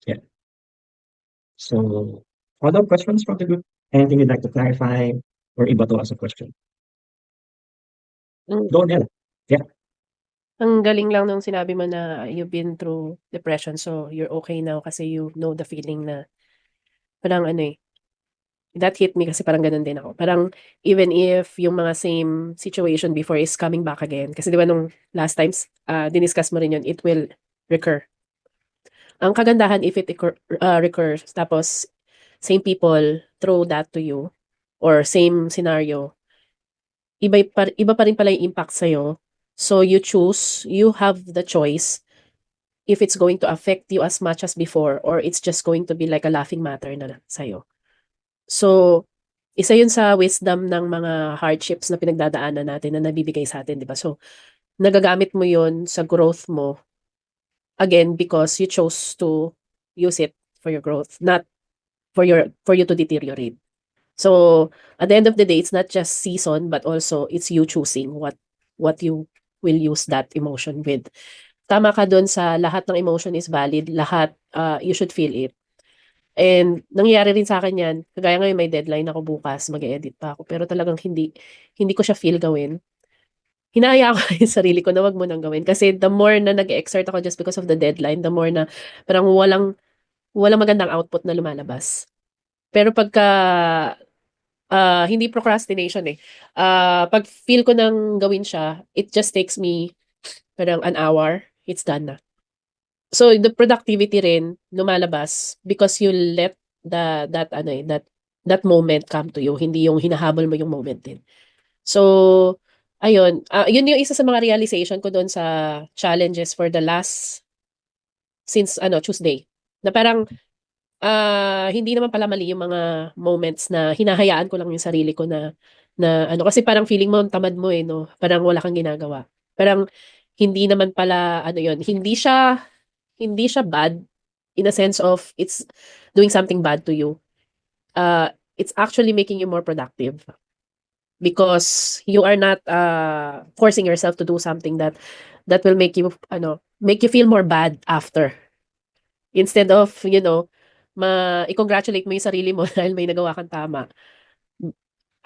Yeah. So, other questions from the group? Anything you'd like to clarify or iba to as a question? Mm. Go on, Ella. Ang galing lang nung sinabi mo na you've been through depression, so you're okay now kasi you know the feeling na parang that hit me kasi parang ganun din ako. Parang even if yung mga same situation before is coming back again, kasi di ba nung last times, diniscuss mo rin yun, it will recur. Ang kagandahan if it recurs, tapos same people throw that to you, or same scenario, iba pa rin pala yung impact sa'yo. So you have the choice if it's going to affect you as much as before or it's just going to be like a laughing matter na sa'yo. So, isa yun sa wisdom ng mga hardships na pinagdadaanan natin na nabibigay sa atin, di ba? So, nagagamit mo yun sa growth mo, again, because you chose to use it for your growth, not for you to deteriorate. So, at the end of the day, it's not just season, but also it's you choosing what you will use that emotion with. Tama ka dun sa lahat ng emotion is valid, lahat you should feel it. And nangyayari rin sa akin yan, kagaya ngayon may deadline ako bukas, mag-edit pa ako, pero talagang hindi ko siya feel gawin. Hinahayaan ko yung sarili ko na wag mo nang gawin. Kasi the more na nag-exert ako just because of the deadline, the more na parang walang magandang output na lumalabas. Pero pagka hindi procrastination pag feel ko nang gawin siya, it just takes me parang an hour, it's done na. So the productivity rin lumalabas because you let that moment come to you, hindi yung hinahabol mo yung moment din. So ayun, yun yung isa sa mga realization ko doon sa challenges for the last since Tuesday. Na parang hindi naman pala mali yung mga moments na hinahayaan ko lang yung sarili ko na kasi parang feeling mo ang tamad mo no, parang wala kang ginagawa. Parang hindi naman pala yun, hindi siya bad in a sense of it's doing something bad to you. It's actually making you more productive because you are not forcing yourself to do something that will make you feel more bad after. Instead of, i-congratulate mo yung sarili mo dahil may nagawa kang tama.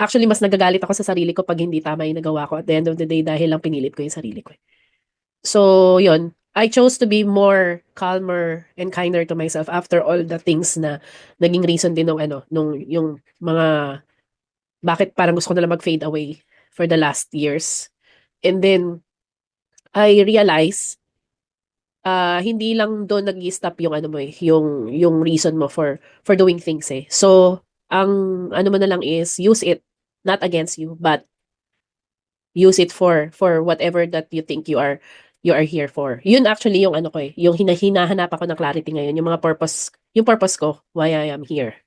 Actually, mas nagagalit ako sa sarili ko pag hindi tama yung nagawa ko at the end of the day dahil lang pinilit ko yung sarili ko. So, yun. I chose to be more calmer and kinder to myself after all the things na naging reason din nung yung mga bakit parang gusto ko na lang mag-fade away for the last years. And then, I realized hindi lang doon nag-i-stop yung yung reason mo for doing things So, ang mo na lang is use it not against you, but use it for whatever that you think you are here for. Yun actually yung yung hinahanap ako ng clarity ngayon, yung purpose ko, why I am here.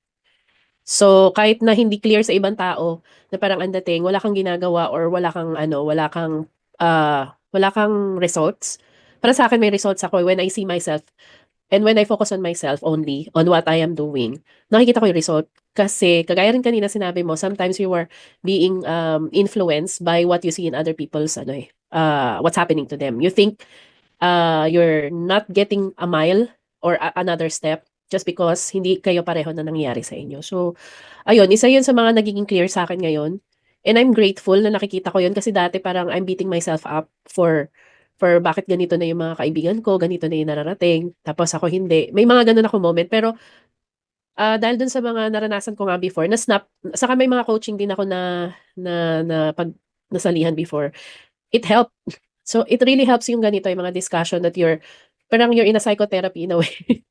So, kahit na hindi clear sa ibang tao na parang ang dating, wala kang ginagawa or wala kang results. Para sa akin may results ako when I see myself and when I focus on myself only, on what I am doing, nakikita ko yung result. Kasi, kagaya rin kanina sinabi mo, sometimes you are being influenced by what you see in other people's, what's happening to them. You think you're not getting a mile or another step just because hindi kayo pareho na nangyayari sa inyo. So, ayun, isa yun sa mga nagiging clear sa akin ngayon. And I'm grateful na nakikita ko yun kasi dati parang I'm beating myself up for bakit ganito na yung mga kaibigan ko, ganito na yung nararating, tapos ako hindi. May mga ganun ako moment, pero dahil dun sa mga naranasan ko nga before, na-snap, saka may mga coaching din ako na pag nasalihan before, it helped. So, it really helps yung ganito, yung mga discussion that parang you're in a psychotherapy in a way.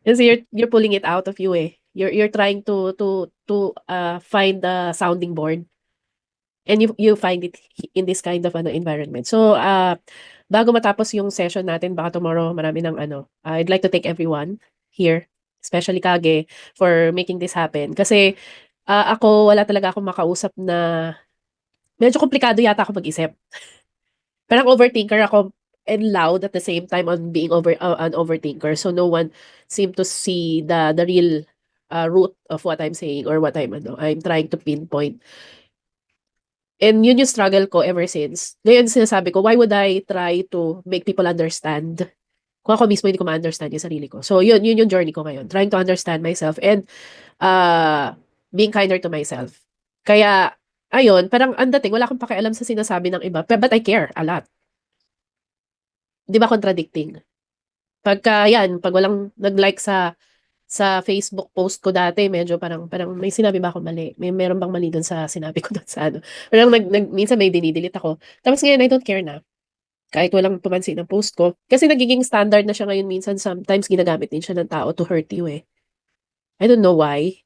Kasi you're pulling it out of you eh. You're trying to find the sounding board. And you find it in this kind of environment. So, bago matapos yung session natin, baka tomorrow marami ng I'd like to thank everyone here, especially Kage, for making this happen. Kasi ako, wala talaga akong makausap na medyo komplikado yata ako mag-isip. Parang overthinker ako and loud at the same time on being an overthinker. So no one seemed to see the real root of what I'm saying or what I'm trying to pinpoint. And yun yung struggle ko ever since. Ngayon sinasabi ko, why would I try to make people understand kung ako mismo hindi ko ma-understand yung sarili ko. So yun yung journey ko ngayon. Trying to understand myself and being kinder to myself. Kaya, ayun, parang ang dating, wala akong pakialam sa sinasabi ng iba, but I care a lot. Di ba contradicting? Pag walang nag-like sa Facebook post ko dati, medyo parang may sinabi ba ako mali? Meron bang mali doon sa sinabi ko doon sa Parang minsan may dinidelete ako. Tapos ngayon, I don't care na. Kahit walang pumansin ng post ko. Kasi nagiging standard na siya ngayon minsan. Sometimes ginagamit din siya ng tao to hurt you eh. I don't know why.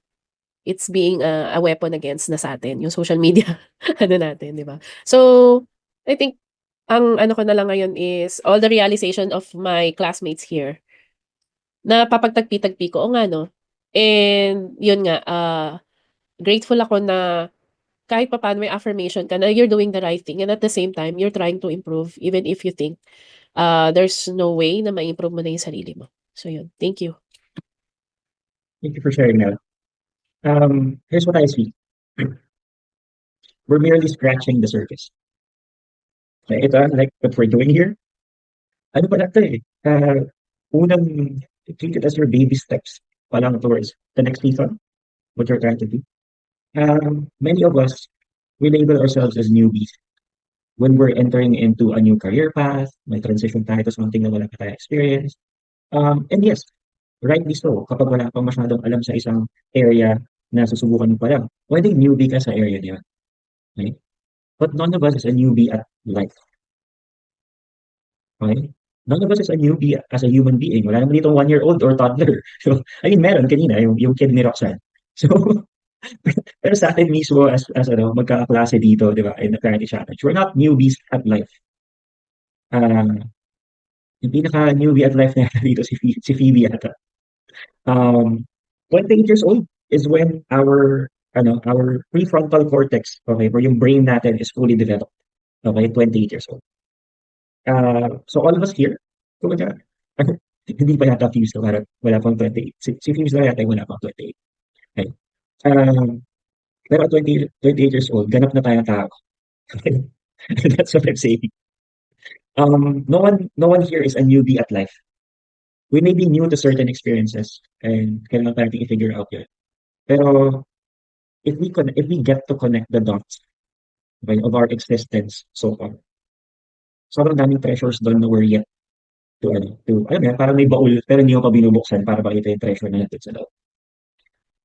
It's being a weapon against na sa atin. Yung social media, natin, di ba? So, I think, ang ko na lang ngayon is all the realization of my classmates here na papagtagpi-tagpi ko, o nga no. And yun nga, grateful ako na kahit papaano may affirmation ka na you're doing the right thing and at the same time, you're trying to improve even if you think there's no way na ma-improve mo na yung sarili mo. So yun, thank you. Thank you for sharing that. Here's what I see. We're merely scratching the surface. Okay, ito, like what we're doing here. Ano pa ito eh? Unang, treat it as your baby steps palang towards the next season, what you're trying to do. Many of us, we label ourselves as newbies when we're entering into a new career path, may transition tayo to something na wala pa tayo experience. And yes, rightly so, kapag wala pang masyadong alam sa isang area na susubukan mo pa lang, pwedeng newbie ka sa area niya. Okay? But none of us is a newbie at life. Okay? None of us is a newbie as a human being. Wala naman dito 1-year-old or toddler. So, I mean, meron kanina, yung kid ni Roxanne. So, pero sa atin mismo as magkakaklase dito, di ba, in the Clarity Challenge, we're not newbies at life. Yung pinaka-newbie at life na dito si Phoebe yata. 28 years old is when our prefrontal cortex, okay, where yung brain natin is fully developed. Okay, 28 years old. So all of us here, kumbaga, hindi pa yata Fuse na parang wala pang 28. Si Fuse na yata wala pang 28. Okay. Pero at 28 years old, ganap na tayong tao. Okay. That's what I'm saying. No one here is a newbie at life. We may be new to certain experiences and kailangan pa natin i-figure out yun. Pero if we get to connect the dots, okay, of our existence so far, sobrang daming treasures doon na we're yet to alam mo yan, parang may baul pero hindi mo pa binubuksan para makita yung treasure na nandun sa loob.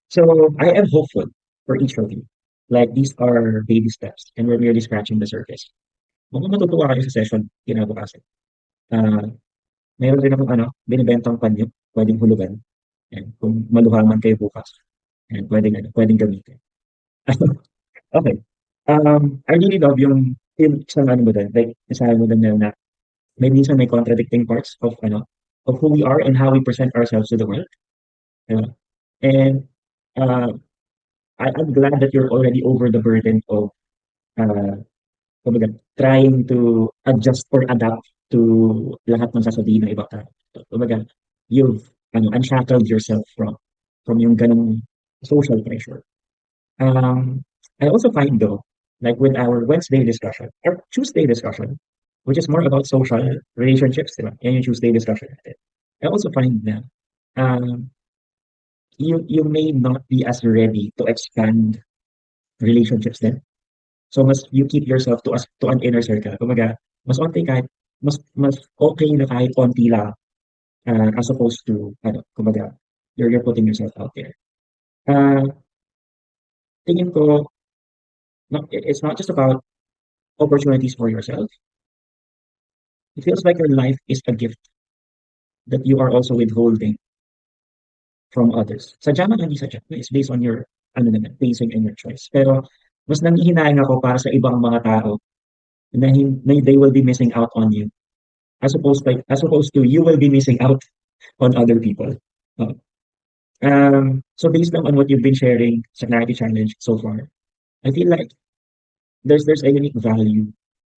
So I am hopeful for each of you. Like these are baby steps and we're merely scratching the surface. Mukhang matutuwa kayo sa session kinabukasan. Meron rin akong binibentang panyo, pwedeng hulugan. And kung maluha man kayo bukas, and pwedeng gamitin. Okay. I really love yung isang mo doon, like nasabi mo doon na may minsan may contradicting parts of who we are and how we present ourselves to the world. And I'm glad that you're already over the burden of kumbaga, trying to adjust or adapt to lahat ng sasabihin ng ibang tao. Kumbaga, you've unshackled yourself from yung ganong social pressure. I also find though, like with our Wednesday discussion or Tuesday discussion, which is more about social relationships, diba? Yan yung Tuesday discussion natin. I also find na um, you may not be as ready to expand relationships then. So mas you keep yourself to an inner circle. Kumbaga, mas onti kahit mas okay na kahit konti lang as opposed to kumbaga, you're putting yourself out there. Tingin ko, it's not just about opportunities for yourself. It feels like your life is a gift that you are also withholding from others. Sadya man hindi sadya. It's based on your pacing and your choice. Pero mas nangihinayang ako para sa ibang mga tao na they will be missing out on you as opposed to you will be missing out on other people. So based on what you've been sharing sa Clarity Challenge so far, I feel like there's a unique value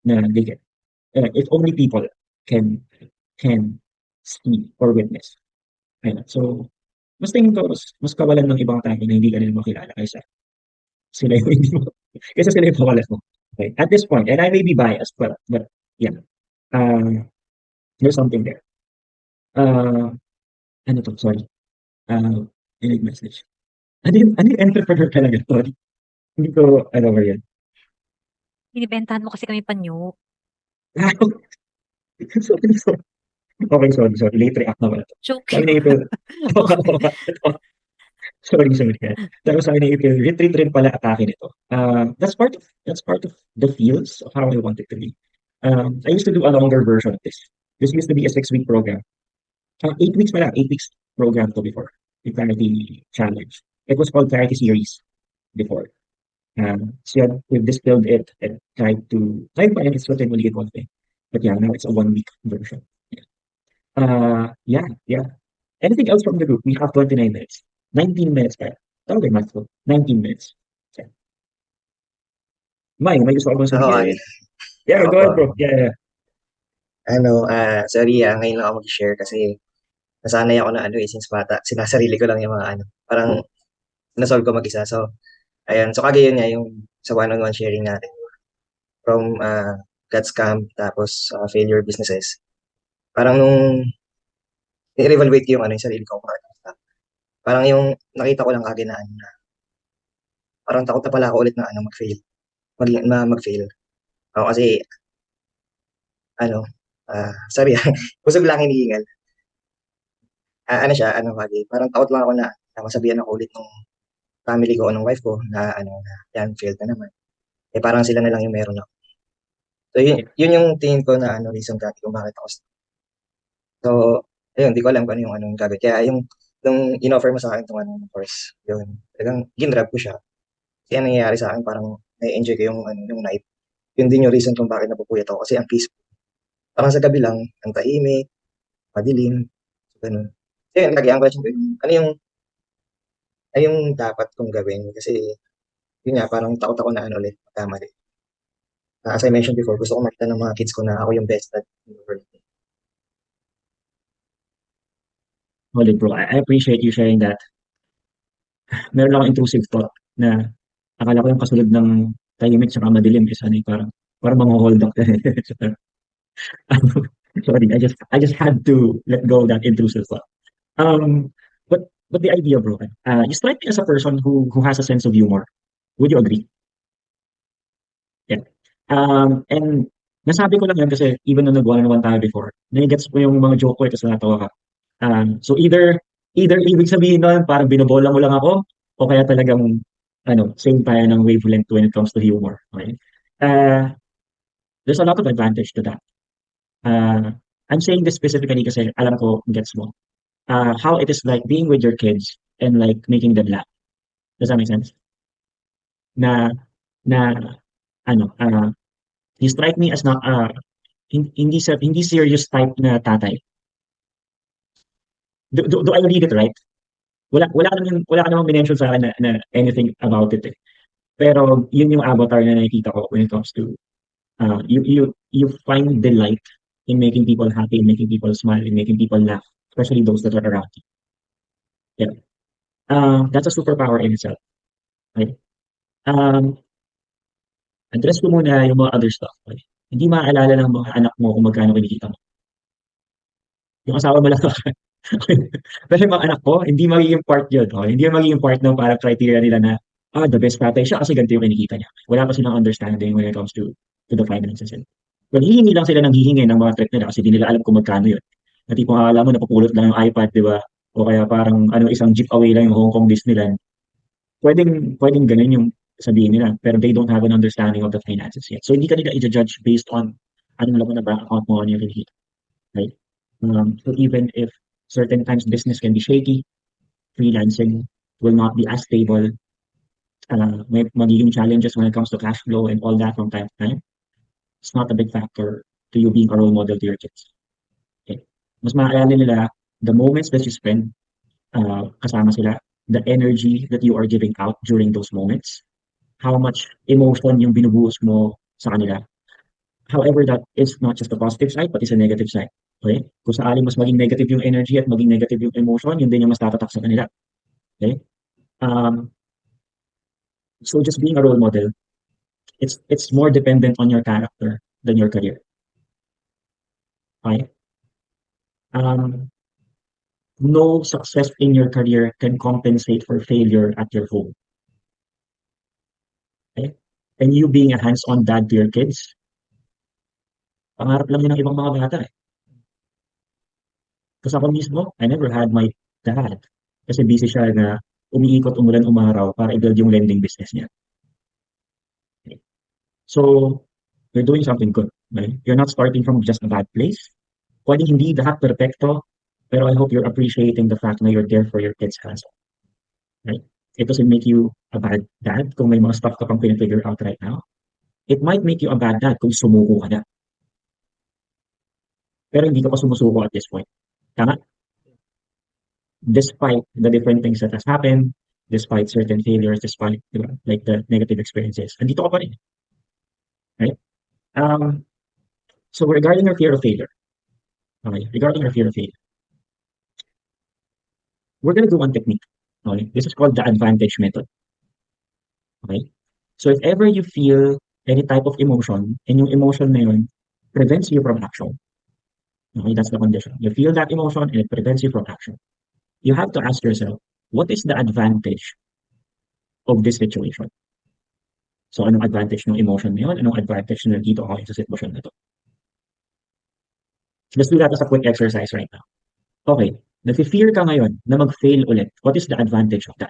na they get. If only people can see or witness. Ayun. So, mas tingin ko, mas kawalan ng ibang tao na hindi ka nila makilala kaysa sila yung hindi mo, kaysa sila yung kawalan mo. Okay. At this point, and I may be biased, but yeah, there's something there. Ano to? Sorry. Inig message. Ano yung entrepreneur talaga? Sorry. Hindi ko, ba yan? Binibentahan mo kasi kami panyo. sorry. Okay, sorry. Late react na pala to. Joke. Sabi na April. sorry. Tapos sabi na April, retreat rin pala atake nito. That's part of the feels of how I want it to be. I used to do a longer version of this. This used to be a 6-week program. 8 weeks pala, 8 weeks program to before. The Clarity Challenge. It was called Clarity Series before. So we've distilled it and tried pa rin it's continually evolving. But yeah, now it's a 1-week version. Yeah. Anything else from the group? We have 29 minutes. 19 minutes pa. Tawag yung math ko. 19 minutes. Yeah. May gusto ko bang sabihin? Yeah, go ahead, bro. Yeah. Sorry, ngayon lang ako mag-share kasi nasanay ako na since bata, sinasarili ko lang yung mga parang nasolve ko mag-isa. So, ayun. So, kagayon nga yung sa one-on-one sharing natin. From God's Camp, tapos Failure Businesses. Parang nung i-reevaluate ko yung sarili ko. Parang yung nakita ko lang agad na parang takot na pala ako ulit na mag-fail. Mag-fail. Ako kasi, sorry, busog lang hinihingal. Parang takot lang ako na masabihan ako ulit ng family ko o ng wife ko na yan, failed na naman. Parang sila na lang yung meron ako. So, yun yung tingin ko na reason kung bakit ako. So, ayun, di ko alam kung ano yung gagawin. Kaya nung in-offer mo sa akin itong course, yun, talagang ginrab ko siya. Kasi ang nangyayari sa akin, parang na-enjoy ko yung night. Yun din yung reason kung bakit napupuyat ako. Kasi ang peaceful. Parang sa gabi lang, ang tahimik, madilim, so, ganun. So, yun, lagi ang question ko, ano yung dapat kong gawin? Kasi, yun nga, parang takot ako na ulit, magkamali. As I mentioned before, gusto ko makita ng mga kids ko na ako yung best at in the world. Solid, bro. I appreciate you sharing that. Meron lang akong intrusive thought na akala ko yung kasunod ng tahimik sa madilim is parang mga-hold up. Sorry, I just had to let go of that intrusive thought. But the idea, bro, you strike me as a person who has a sense of humor. Would you agree? Yeah. And nasabi ko lang yan kasi even nung nag-one-on-one tayo before, nagigets mo yung mga joke ko tapos natawa ka. So either ibig sabihin nun, parang binobola mo lang ako, o kaya talagang, same tayo ng wavelength when it comes to humor. Okay? There's a lot of advantage to that. I'm saying this specifically kasi alam ko gets mo. How it is like being with your kids and like making them laugh. Does that make sense? You strike me as not, hindi serious type na tatay. Do I read it right? wala ka namang minention sa akin na anything about it eh. Pero yun yung avatar na nakikita ko when it comes to you find delight in making people happy, in making people smile, in making people laugh, especially those that are around you. Yeah. That's a superpower in itself. Okay? Address ko muna yung mga other stuff. Okay? Hindi maaalala ng mga anak mo kung magkano kinikita mo. Yung asawa mo lang. Pero yung mga anak ko, hindi magiging part yun. Okay? Hindi yung magiging part ng parang criteria nila na the best tatay siya kasi ganito yung kinikita niya. Wala pa silang understanding when it comes to the finances. Well, hihingi lang sila ng hihingi ng mga trip nila kasi di nila alam kung magkano yun. Na tipong akala mo napupulot lang yung iPad, di ba? O kaya parang isang jeep away lang yung Hong Kong Disneyland. Pwedeng ganun yung sabihin nila, pero they don't have an understanding of the finances yet. So hindi ka nila i-judge based on anong laman na bank account mo, ano yung kinikita. Right? So even if certain times business can be shaky, freelancing will not be as stable. May magiging challenges when it comes to cash flow and all that from time to time. It's not a big factor to you being a role model to your kids. Okay? Mas maaalala nila the moments that you spend kasama sila, the energy that you are giving out during those moments, how much emotion yung binubuhos mo sa kanila. However, that is not just the positive side, but it's a negative side. Okay? Kung saaling mas maging negative yung energy at maging negative yung emotion, yun din yung mas tatatak sa kanila. Okay? So just being a role model, it's more dependent on your character than your career. Okay? No success in your career can compensate for failure at your home. Okay? And you being a hands-on dad to your kids, pangarap lang yun ng ibang mga bata eh. Kasi ako mismo, I never had my dad. Kasi busy siya na umiikot umulan umaraw para i-build yung lending business niya. Okay. So, you're doing something good. Right? You're not starting from just a bad place. Pwedeng hindi lahat perfecto, pero I hope you're appreciating the fact na you're there for your kids hands-on. Right? It doesn't make you a bad dad kung may mga stuff ka pang pinifigure out right now. It might make you a bad dad kung sumuko ka na. Pero hindi ka pa sumusuko at this point. Tama? Despite the different things that has happened, despite certain failures, despite like the negative experiences, andito ka pa rin. Right? So regarding your fear of failure, okay, regarding your fear of failure, we're going to do one technique. Okay? This is called the advantage method. Okay? So if ever you feel any type of emotion, and yung emotion na yun prevents you from action, okay, that's the condition. You feel that emotion and it prevents you from action. You have to ask yourself, what is the advantage of this situation? So anong advantage ng emotion na yun? Anong advantage na dito ako sa sitwasyon na to? Let's do that as a quick exercise right now. Okay, nag-fear ka ngayon na mag-fail ulit. What is the advantage of that?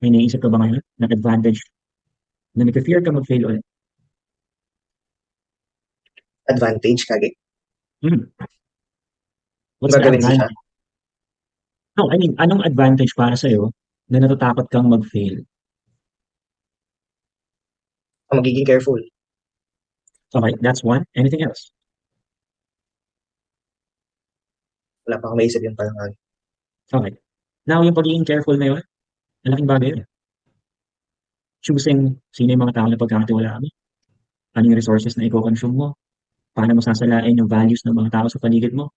May naisip ka ba ngayon na advantage na nag-fear ka mag-fail ulit? Advantage, kage. What's the Gagawin siya? advantage? No, I mean, anong advantage para sa'yo na natatakot kang mag-fail? Magiging careful. Okay, that's one. Anything else? Wala pa akong maisip yun parang Okay. Now, yung pagiging careful na yun, malaking bagay yun. Choosing sino yung mga tao na pagkakatiwalaan mo. Ano yung resources na i-consume mo. Paano mo sasalain yung values ng mga tao sa paligid mo.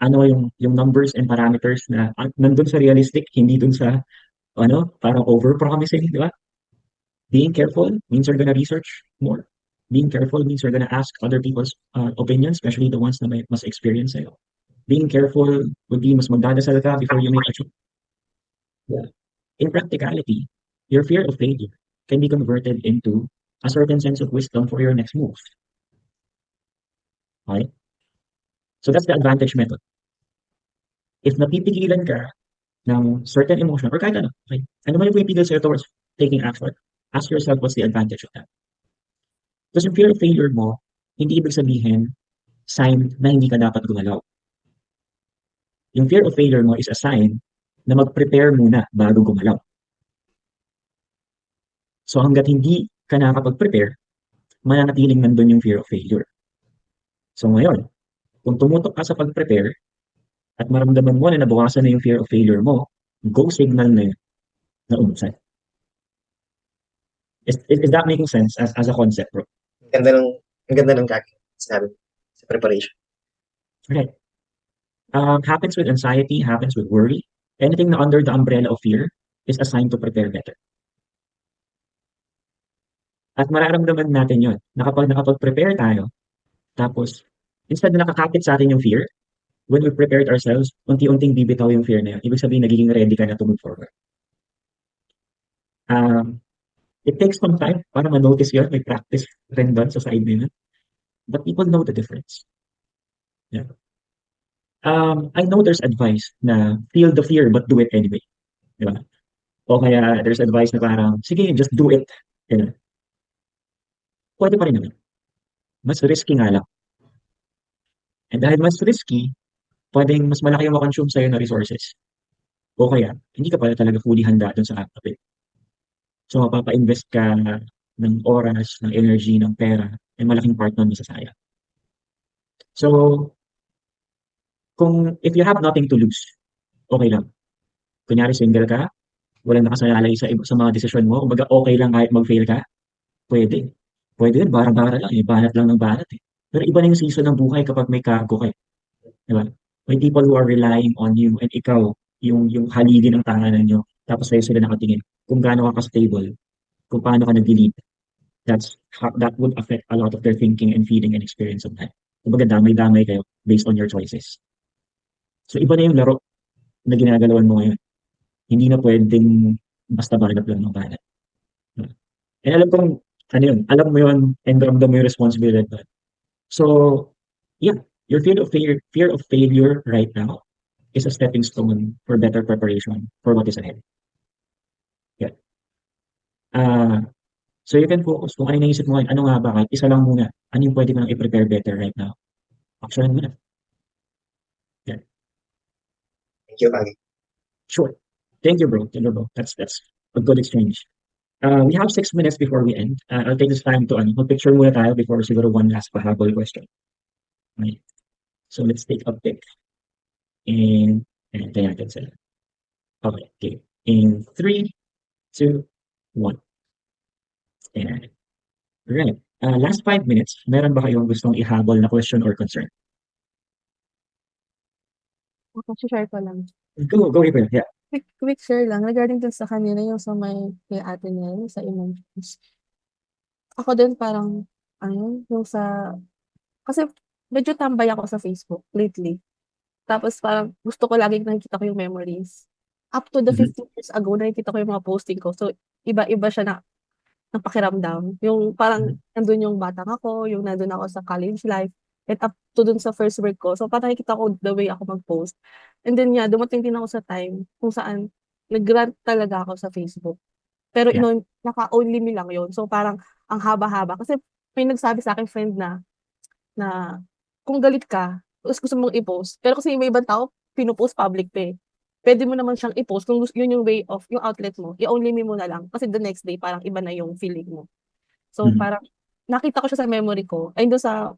Ano yung numbers and parameters na nandun sa realistic, hindi dun sa parang over-promising, di ba? Being careful means you're gonna research more. Being careful means you're gonna ask other people's opinions, especially the ones na may mas experience sa'yo. Being careful would be mas magdadasal ka before you make a choice. Yeah. In practicality, your fear of failure can be converted into a certain sense of wisdom for your next move. Okay? So that's the advantage method. If napipigilan ka ng certain emotion or kahit ano, okay, ano man yung pumipigil sa'yo towards taking action, ask yourself what's the advantage of that. Kasi yung fear of failure mo, hindi ibig sabihin sign na hindi ka dapat gumalaw. Yung fear of failure mo is a sign na mag-prepare muna bago gumalaw. So hanggat hindi ka nakakapag-prepare, mananatiling nandun yung fear of failure. So ngayon, Kung tumutok ka sa pag-prepare at maramdaman mo na nabawasan na yung fear of failure mo, go signal na yun na umusay. Is that making sense as a concept, bro? Ang ganda ng kaki, sinabi mo, sa preparation. Right. Happens with anxiety, happens with worry. Anything na under the umbrella of fear is a sign to prepare better. At mararamdaman natin yun, na kapag nakapag-prepare tayo, tapos instead na nakakapit sa atin yung fear, when we prepared ourselves, unti-unting bibitaw yung fear na yun. Ibig sabihin, nagiging ready ka na to move forward. It takes some time para ma-notice yun. May practice rin doon sa side na yun. But people know the difference. Yeah. I know there's advice na feel the fear but do it anyway. Diba? O kaya there's advice na parang, sige, just do it. Diba? Pwede pa rin naman. Mas risky nga lang. And dahil mas risky, pwedeng mas malaki yung makonsume sa'yo na resources. O kaya, hindi ka pala talaga fully handa dun sa act of it. So, mapapa-invest ka ng oras, ng energy, ng pera, ay malaking part nun masasayang. So, if you have nothing to lose, okay lang. Kunyari single ka, walang nakasalalay sa mga desisyon mo, kumbaga okay lang kahit mag-fail ka, pwede. Pwede yun, bara-bara lang, banat lang ng banat eh. Pero iba na yung season ng buhay kapag may cargo ka. Diba? May people who are relying on you and ikaw, yung haligi ng tanganan nyo, tapos sa'yo sila nakatingin. Kung gaano ka ka-stable, kung paano ka nag-lead, that would affect a lot of their thinking and feeling and experience of life. Kumbaga damay-damay kayo based on your choices. So iba na yung laro na ginagalawan mo ngayon. Hindi na pwedeng basta banat lang ng banat. And alam kong, alam mo yun, and ramdam mo yung responsibility doon. So, yeah, your fear of failure right now is a stepping stone for better preparation for what is ahead. Yeah. So you can focus kung ano yung naisip mo ngayon, ano nga ba, kahit isa lang muna, ano yung pwede mo nang i-prepare better right now. Action mo na. Yeah. Thank you, Kagi. Sure. Thank you, bro. That's a good exchange. We have 6 minutes before we end. I'll take this time to mag-picture muna tayo before siguro one last pahabol question. Okay. So let's take a pic. And tayo natin sila. Okay. In 3, 2, 1. And right. Last 5 minutes, meron ba kayong gustong ihabol na question or concern? Share ko lang. Go, April. Yeah. Quick share lang regarding dun sa kanina yung sa kay ate niya, yung sa emotions. Ako din parang, yung kasi medyo tambay ako sa Facebook lately. Tapos parang gusto ko laging nakikita ko yung memories. Up to the 15 years ago, nakikita ko yung mga posting ko. So, iba-iba siya ng pakiramdam. Yung parang nandun yung batang ako, yung nandun ako sa college life, and up to dun sa first work ko. So, parang nakikita ko the way ako mag-post. And then dumating din ako sa time kung saan nag-rant talaga ako sa Facebook. Pero naka-only me lang yun. So, parang ang haba-haba. Kasi may nagsabi sa akin friend na kung galit ka, gusto mong i-post. Pero kasi may ibang tao, pinupost public pa eh. Pwede mo naman siyang i-post kung yun yung way of, yung outlet mo, i-only me mo na lang. Kasi the next day, parang iba na yung feeling mo. So, parang, nakita ko siya sa memory ko, ay doon sa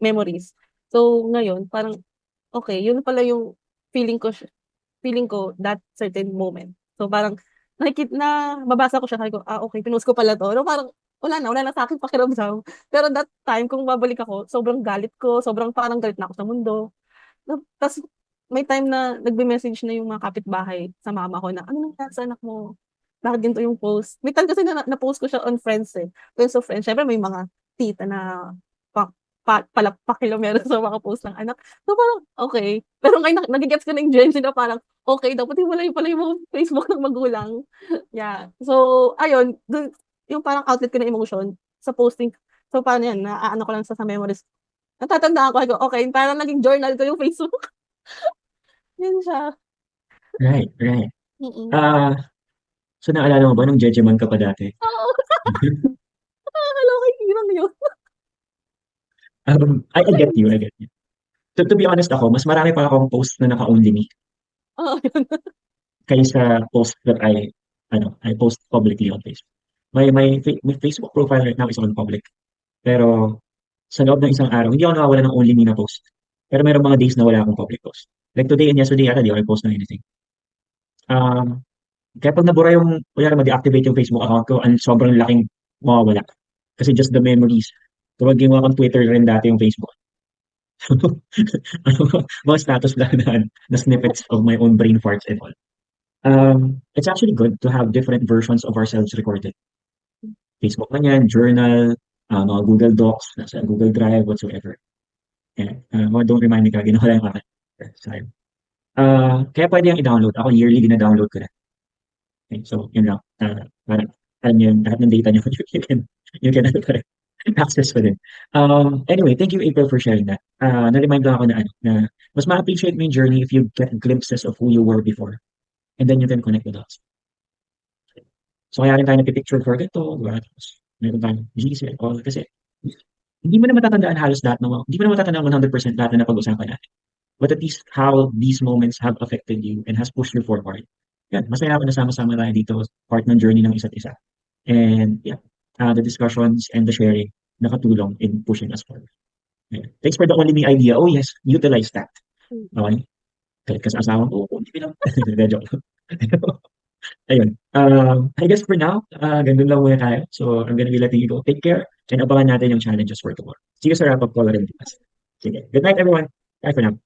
memories. So, ngayon, parang, okay, yun pala yung feeling ko that certain moment. So, parang, babasa ko siya, sabi ko, okay, pinost ko pala to. No, parang, wala na sa akin pakiramdam. Pero that time, kung babalik ako, sobrang galit ko, sobrang parang galit na ako sa mundo. Tapos, may time na nagbe-message na yung mga kapitbahay sa mama ko na, ano nangyari sa anak mo? Bakit ganito yung post? May time kasi na-post ko siya on friends eh. Friends of friends. Siyempre may mga tita na pakilomero sa mga post ng anak. So parang, okay. Pero ngayon nagigets ko na yung Gen Z na parang, okay, dapat hiwalay pala yung mga Facebook ng magulang. Yeah. So, ayun, dun, yung parang outlet ko na emotion sa posting. So, paano yan? Naano ko lang sa memories. Natatandaan ko, okay, parang naging journal ko yung Facebook. Yun siya. Right. So naalala mo ba nung Jejeman ka pa dati? Oo. Nakakaloka yung hirang yun. I get you. So to be honest ako, mas marami pa akong post na naka-only me Oo, yun. kaysa post that I post publicly on Facebook. My Facebook profile right now is on public. Pero sa loob ng isang araw, hindi ako nakawala ng only me na post. Pero meron mga days na wala akong public post. Like today and yesterday ata, di ako nag-post ng anything. Kaya pag nabura yung, kunyari ma-deactivate yung Facebook account ko, ang sobrang laking mawawala. Kasi just the memories. Kapag ginawa kong Twitter rin dati yung Facebook. Mga status lang na snippets of my own brain farts and all. It's actually good to have different versions of ourselves recorded. Facebook man yan, journal, mga Google Docs, nasa Google Drive, whatsoever. Yeah. Don't remind me ka, ginawa lang yung akin. Sorry. Kaya pwede yung i-download. Ako yearly gina-download ko na. Okay, so, yun lang. Parang, alam niyo, lahat ng data niyo, you can access ko din. Anyway, thank you, April, for sharing that. Na-remind lang ako na mas ma-appreciate mo yung journey if you get glimpses of who you were before. And then you can connect the dots. So, kaya rin tayo nagpipicture for ganito, diba? Tapos, meron tayong GC and all. Kasi, hindi mo na matatandaan halos lahat hindi mo na matatandaan 100% lahat na napag-usapan natin. But at least how these moments have affected you and has pushed you forward. Yan, masaya ako na sama-sama tayo dito, part ng journey ng isa't isa. And yeah, the discussions and the sharing nakatulong in pushing us forward. Yeah. Thanks for the only me idea. Oh yes, utilize that. Okay? Kasi asawa ko, hindi lang. Joke. Ayun. I guess for now, ganun lang muna tayo. So, I'm gonna be letting you go. Take care and abangan natin yung challenges for tomorrow. See you sa wrap-up call rin. Sige. Good night, everyone. Bye for now.